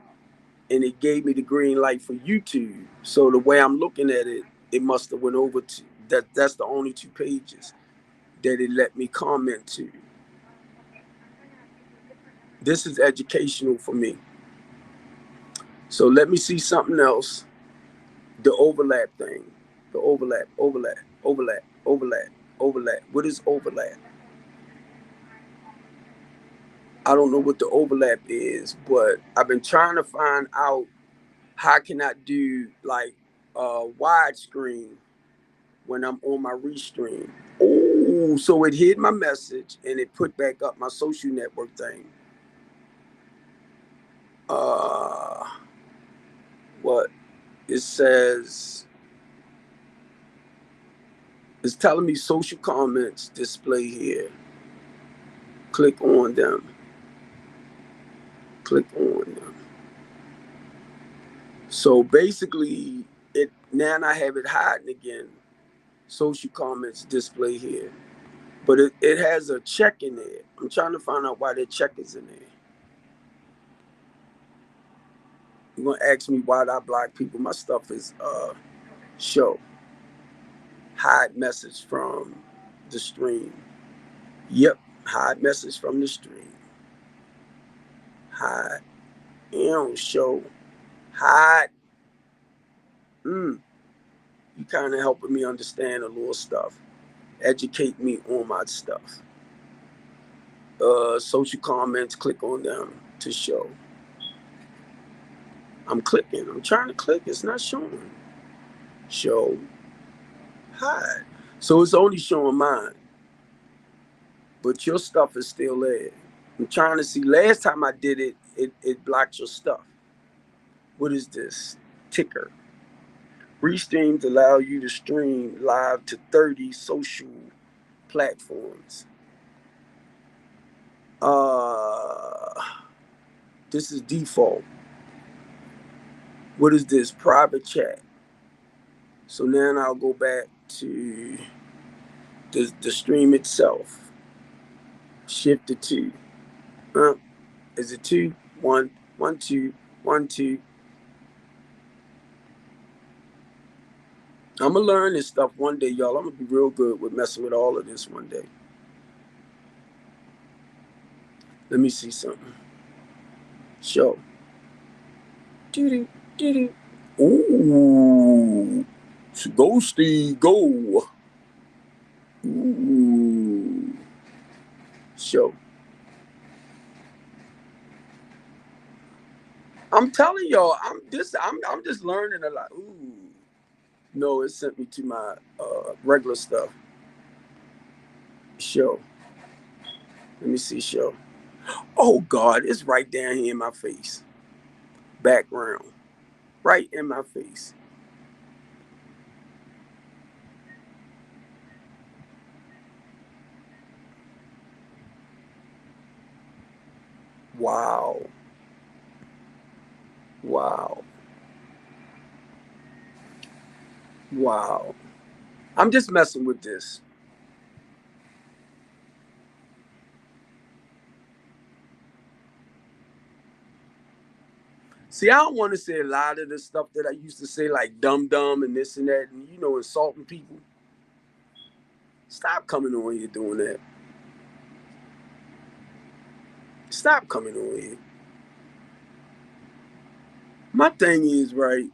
and it gave me the green light for YouTube. So the way I'm looking at it, it must have went over to that. That's the only two pages that it let me comment to. This is educational for me. So let me see something else. The overlap thing. The overlap. What is overlap? I don't know what the overlap is, but I've been trying to find out how can I do like widescreen when I'm on my restream. Oh, so it hid my message and it put back up my social network thing. What it says, it's telling me social comments display here. Click on them. Click on them. So basically, it now I have it hiding again. Social comments display here. But it has a check in there. I'm trying to find out why that check is in there. You're gonna ask me why I block people. My stuff is show. Hide message from the stream. Yep, hide message from the stream. Hide. Show. Hide. You kind of helping me understand a little stuff. Educate me on my stuff. social comments, click on them to show. I'm clicking. I'm trying to click. It's not showing. Show. Hide. So it's only showing mine. But your stuff is still there. I'm trying to see. Last time I did it, it blocked your stuff. What is this? Ticker. Restreams allow you to stream live to 30 social platforms. This is default. What is this? Private chat. So now I'll go back to the stream itself. Shift to 2. Is it 2? 1, 1, 2, 1, 2. I'm gonna learn this stuff one day, y'all. I'm gonna be real good with messing with all of this one day. Let me see something. Show. Doo-doo, doo-doo. Ooh. Go, Steve, go. Ooh. Show. I'm telling y'all, I'm just learning a lot. Ooh. No, it sent me to my regular stuff. Show. Let me see, show. Oh God, it's right down here in my face. Background. Right in my face. Wow. Wow. Wow. I'm just messing with this. See, I don't want to say a lot of the stuff that I used to say, like dumb dumb and this and that, and insulting people. Stop coming on here doing that. Stop coming on here. My thing is, right,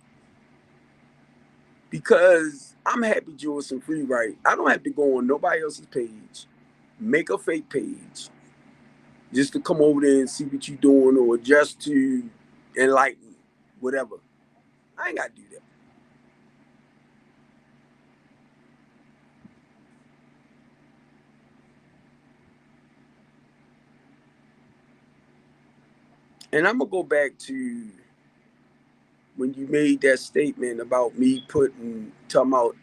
because I'm Happy Jules and Free, right? I don't have to go on nobody else's page, make a fake page, just to come over there and see what you're doing or just to enlighten, whatever. I ain't got to do that. And I'm going to go back to when you made that statement about me talking about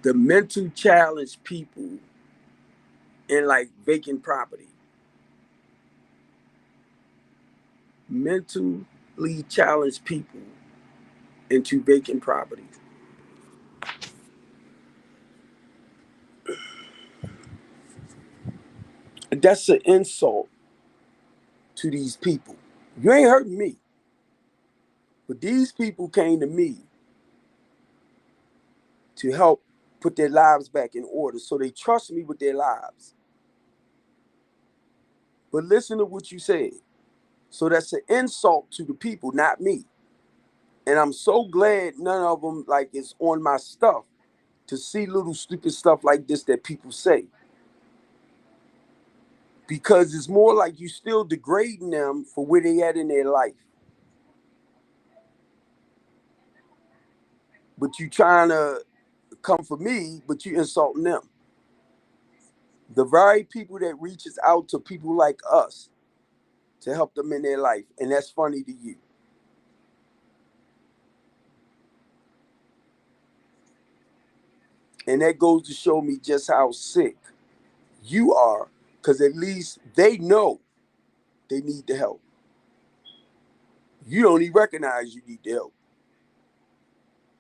the mental challenged people in like vacant property. Mentally challenged people into vacant properties. That's an insult to these people. You ain't hurting me. But these people came to me to help put their lives back in order. So they trust me with their lives. But listen to what you said. So that's an insult to the people, not me. And I'm so glad none of them like is on my stuff to see little stupid stuff like this that people say. Because it's more like you still degrading them for where they at in their life. But you trying to come for me, but you insulting them. The very people that reaches out to people like us to help them in their life. And that's funny to you. And that goes to show me just how sick you are, because at least they know they need the help. You don't even recognize you need the help.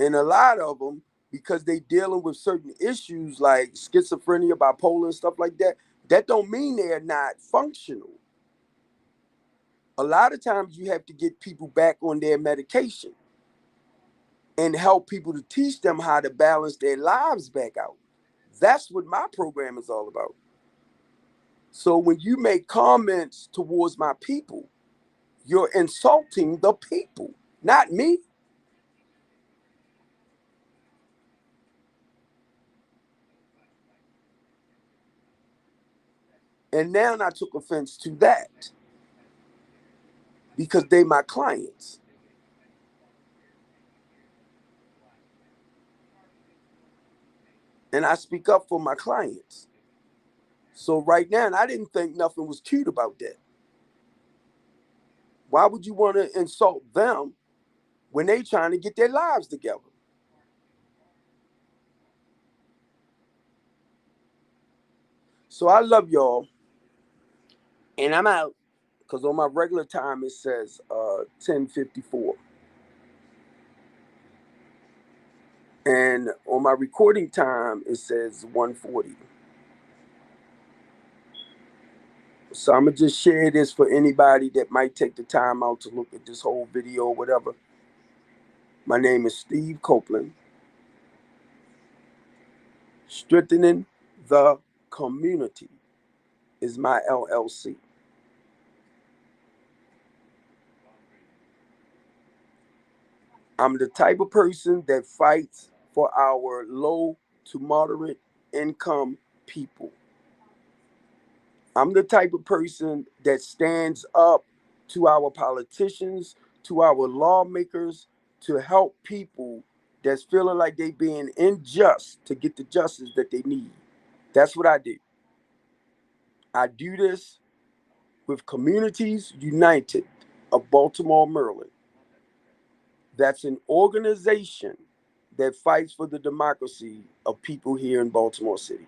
And a lot of them, because they dealing with certain issues like schizophrenia, bipolar, and stuff like that, that don't mean they're not functional. A lot of times you have to get people back on their medication and help people to teach them how to balance their lives back out. That's what my program is all about. So when you make comments towards my people, you're insulting the people, not me. And now I took offense to that because they my clients. And I speak up for my clients. So right now, I didn't think nothing was cute about that. Why would you want to insult them when they trying to get their lives together? So I love y'all, and I'm out because on my regular time it says 10:54, and on my recording time it says 1:40. So I'm gonna just share this for anybody that might take the time out to look at this whole video or whatever. My name is Steve Copeland. Strengthening the Community is my LLC. I'm the type of person that fights for our low to moderate income people. I'm the type of person that stands up to our politicians, to our lawmakers, to help people that's feeling like they being unjust to get the justice that they need. That's what I do. I do this with Communities United of Baltimore, Maryland. That's an organization that fights for the democracy of people here in Baltimore City.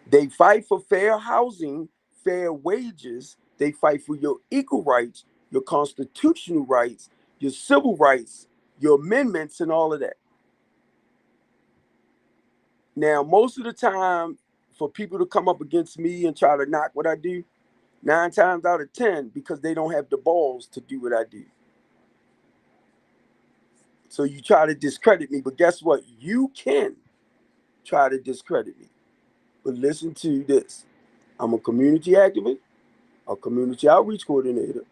They fight for fair housing, fair wages. They fight for your equal rights, your constitutional rights, your civil rights, your amendments, and all of that. Now, most of the time, for people to come up against me and try to knock what I do, 9 times out of 10, because they don't have the balls to do what I do. So you try to discredit me, but guess what? You can try to discredit me. But listen to this. I'm a community activist, a community outreach coordinator,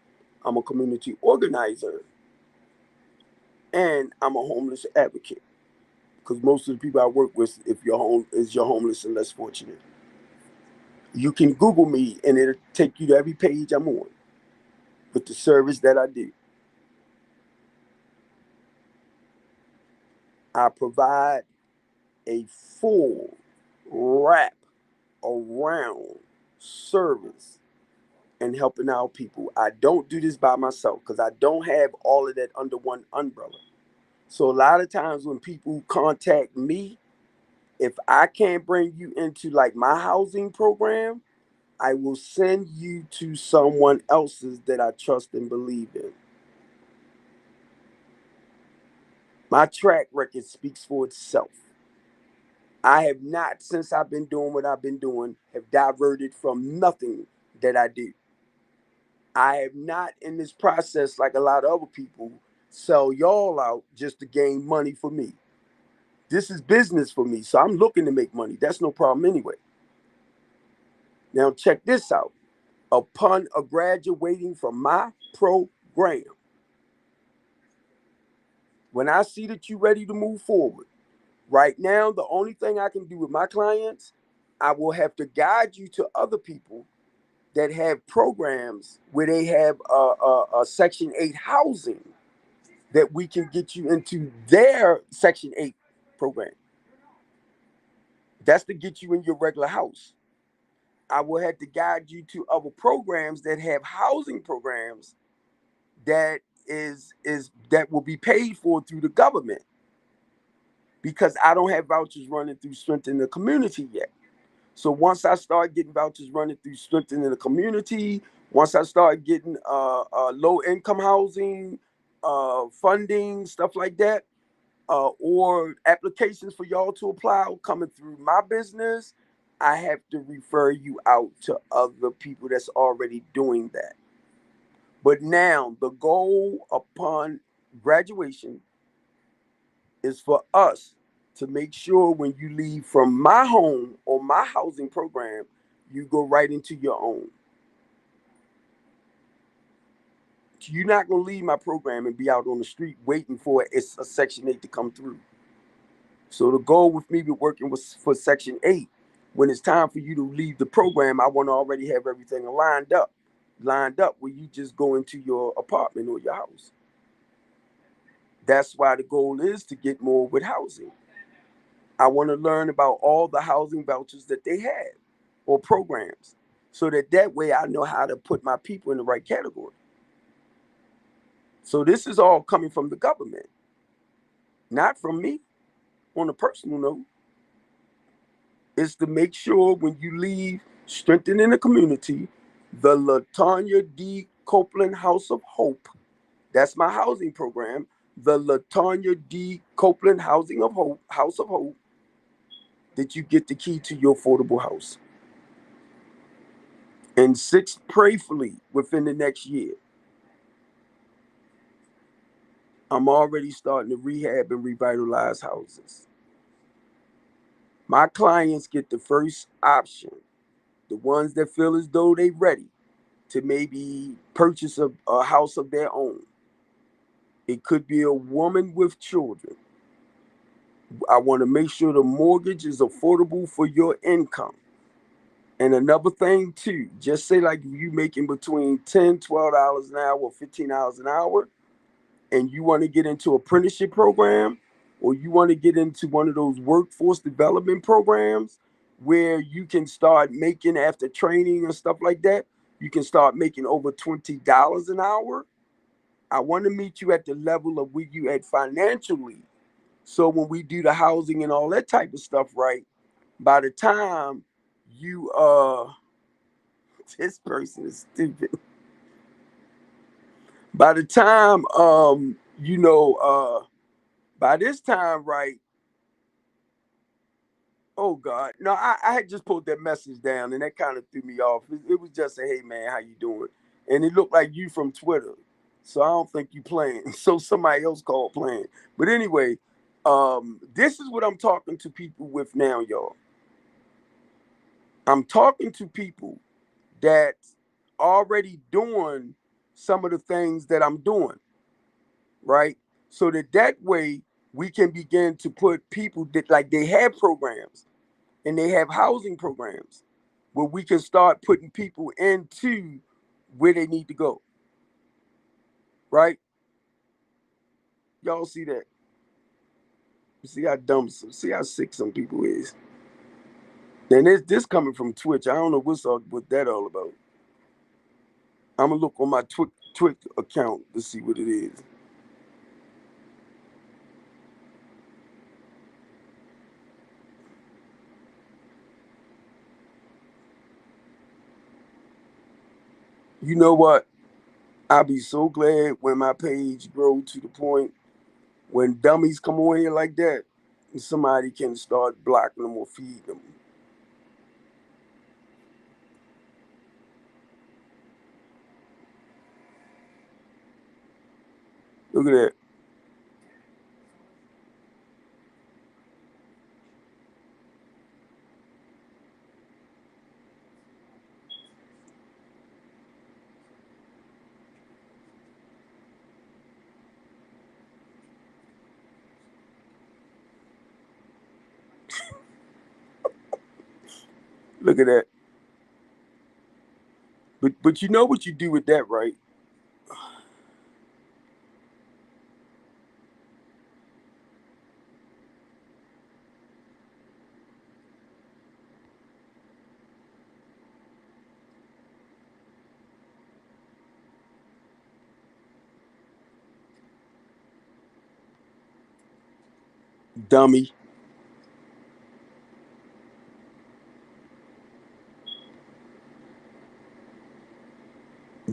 I'm a community organizer, and I'm a homeless advocate. Because most of the people I work with, if you're home, is you're homeless and less fortunate. You can Google me and it'll take you to every page I'm on with the service that I do. I provide a full wrap around service and helping out people. I don't do this by myself because I don't have all of that under one umbrella. So a lot of times when people contact me, if I can't bring you into like my housing program, I will send you to someone else's that I trust and believe in. My track record speaks for itself. I have not, since I've been doing what I've been doing, have diverted from nothing that I do. I have not in this process, like a lot of other people, sell y'all out just to gain money for me. This is business for me, so I'm looking to make money. That's no problem anyway. Now check this out. Upon a graduating from my program, when I see that you're ready to move forward, right now, the only thing I can do with my clients, I will have to guide you to other people that have programs where they have a Section 8 housing that we can get you into their Section 8 program. That's to get you in your regular house. I will have to guide you to other programs that have housing programs that is that will be paid for through the government because I don't have vouchers running through Strengthening the Community yet. So once I start getting vouchers running through Strengthening the Community, once I start getting low income housing funding, stuff like that, or applications for y'all to apply coming through my business, I have to refer you out to other people that's already doing that. But now the goal upon graduation is for us to make sure when you leave from my home or my housing program, you go right into your own. You're not going to leave my program and be out on the street waiting for it's a Section 8 to come through. So the goal with me be working was for Section 8 When it's time for you to leave the program, I want to already have everything lined up where you just go into your apartment or your house. That's why the goal is to get more with housing. I want to learn about all the housing vouchers that they have or programs so that way I know how to put my people in the right category. So this is all coming from the government, not from me on a personal note. It's to make sure when you leave strengthening the community, the Latanya D. Copeland House of Hope, that's my housing program, the Latanya D. Copeland House of Hope, that you get the key to your affordable house. And 6, prayerfully within the next year, I'm already starting to rehab and revitalize houses. My clients get the first option, the ones that feel as though they're ready to maybe purchase a house of their own. It could be a woman with children. I want to make sure the mortgage is affordable for your income. And another thing too, just say like you making between $10, $12 an hour, $15 an hour, and you want to get into apprenticeship program, or you want to get into one of those workforce development programs where you can start making, after training and stuff like that, you can start making over $20 an hour. I want to meet you at the level of where you at financially. So when we do the housing and all that type of stuff, right? By the time you this person is stupid. By the time by this time, right? Oh God, no, I had just pulled that message down, and that kind of threw me off. It was just a hey man, how you doing? And it looked like you from Twitter, so I don't think you playing. So somebody else called playing. But anyway, this is what I'm talking to people with now, y'all. I'm talking to people that already doing some of the things that I'm doing, right? So that way we can begin to put people that like they have programs and they have housing programs where we can start putting people into where they need to go, right? Y'all see that? See how see how sick some people is. And this coming from Twitch. I don't know what that all about. I'm gonna look on my Twitch account to see what it is. You know what? I'll be so glad when my page grow to the point when dummies come on here like that, somebody can start blocking them or feeding them. Look at that. Look at that. But you know what you do with that, right? Dummy.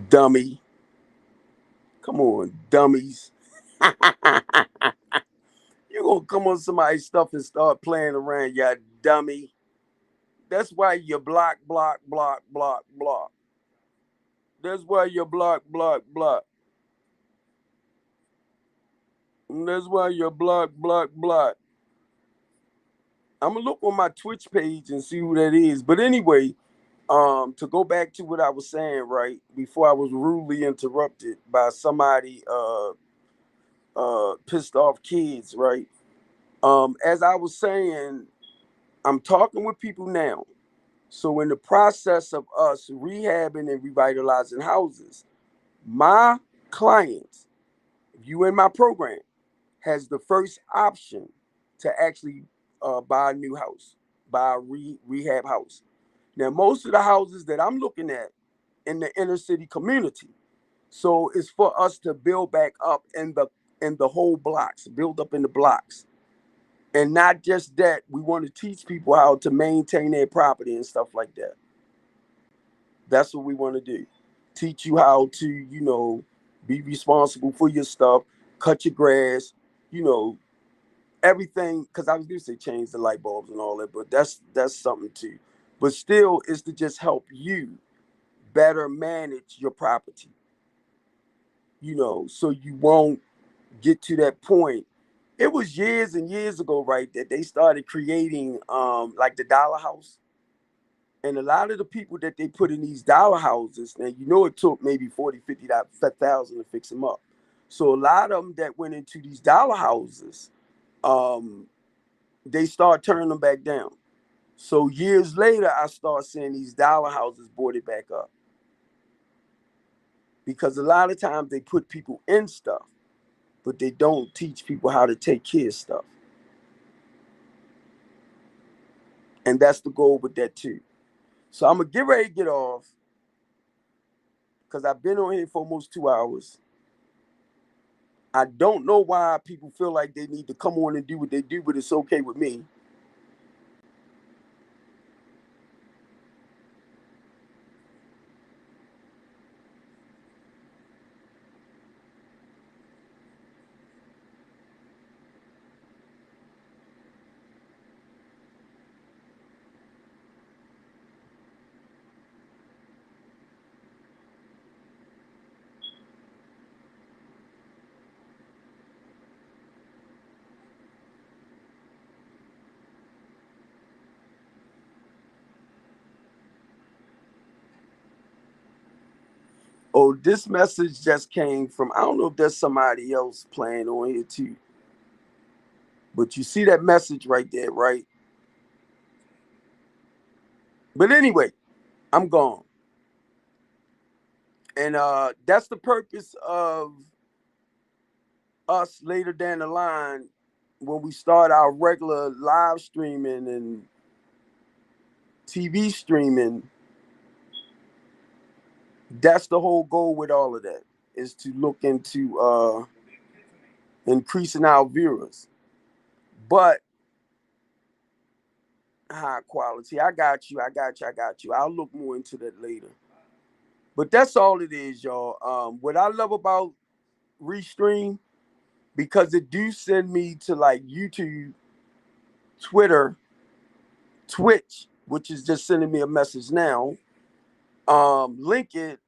Dummy. Come on, dummies. You gonna come on somebody's stuff and start playing around, you dummy. That's why you block, block, block, block, block. That's why you block, block, block. That's why you block, block, block. I'm gonna look on my Twitch page and see who that is. But anyway, to go back to what I was saying, right, before I was rudely interrupted by somebody pissed off kids, right? As I was saying, I'm talking with people now. So in the process of us rehabbing and revitalizing houses, my clients, if you in my program, has the first option to actually buy a new house, buy a rehab house. Now, most of the houses that I'm looking at in the inner city community, so it's for us to build back up in the whole blocks, build up in the blocks. And not just that, we want to teach people how to maintain their property and stuff like that. That's what we want to do. Teach you how to, be responsible for your stuff, cut your grass, you know, everything. Because I was going to say change the light bulbs and all that, but that's something too. But still, is to just help you better manage your property, so you won't get to that point. It was years and years ago, right, that they started creating like the dollar house. And a lot of the people that they put in these dollar houses, now it took maybe 40, 50,000 to fix them up. So a lot of them that went into these dollar houses, um, they start turning them back down. So years later, I start seeing these dollar houses boarded back up. Because a lot of times they put people in stuff, but they don't teach people how to take care of stuff. And that's the goal with that too. So I'm going to get ready to get off because I've been on here for almost 2 hours. I don't know why people feel like they need to come on and do what they do, but it's okay with me. Oh, this message just came from, I don't know if there's somebody else playing on here too, but you see that message right there, right? But anyway, I'm gone. And that's the purpose of us later down the line when we start our regular live streaming and TV streaming. That's the whole goal with all of that, is to look into increasing our viewers. But high quality. I got you. I got you. I got you. I'll look more into that later. But that's all it is, y'all. What I love about Restream, because it do send me to like YouTube, Twitter, Twitch, which is just sending me a message now. Link it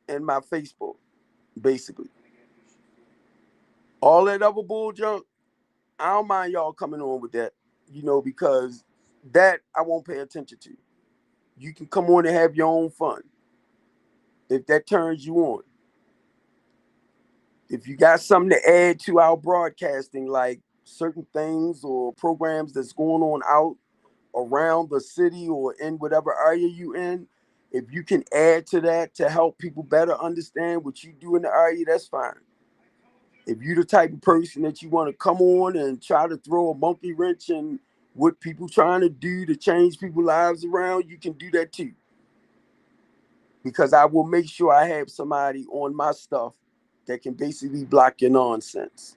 in my Facebook, basically. All that other bull junk, I don't mind y'all coming on with that, because that I won't pay attention to. You can come on and have your own fun if that turns you on. If you got something to add to our broadcasting, like certain things or programs that's going on out around the city or in whatever area you in, if you can add to that to help people better understand what you do in the area, that's fine. If you're the type of person that you want to come on and try to throw a monkey wrench in what people trying to do to change people's lives around, you can do that too. Because I will make sure I have somebody on my stuff that can basically block your nonsense.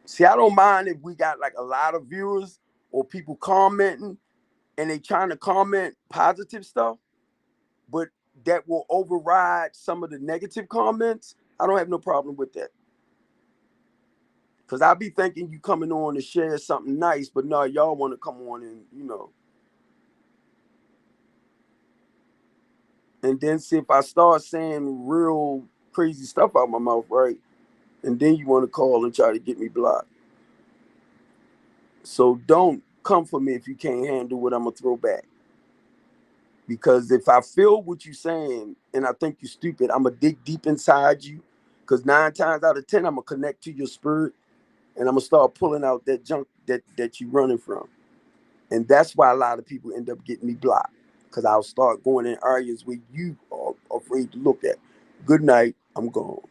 See, I don't mind if we got like a lot of viewers or people commenting and they trying to comment positive stuff, but that will override some of the negative comments. I don't have no problem with that. Because I'll be thinking you coming on to share something nice, but no, y'all want to come on and then see if I start saying real crazy stuff out my mouth, right? And then you want to call and try to get me blocked. So don't come for me if you can't handle what I'm going to throw back. Because if I feel what you're saying and I think you're stupid, I'm going to dig deep inside you. Because 9 times out of 10, I'm going to connect to your spirit. and I'm gonna start pulling out that junk that you running from. And that's why a lot of people end up getting me blocked, because I'll start going in areas where you are afraid to look at. Good night, I'm gone.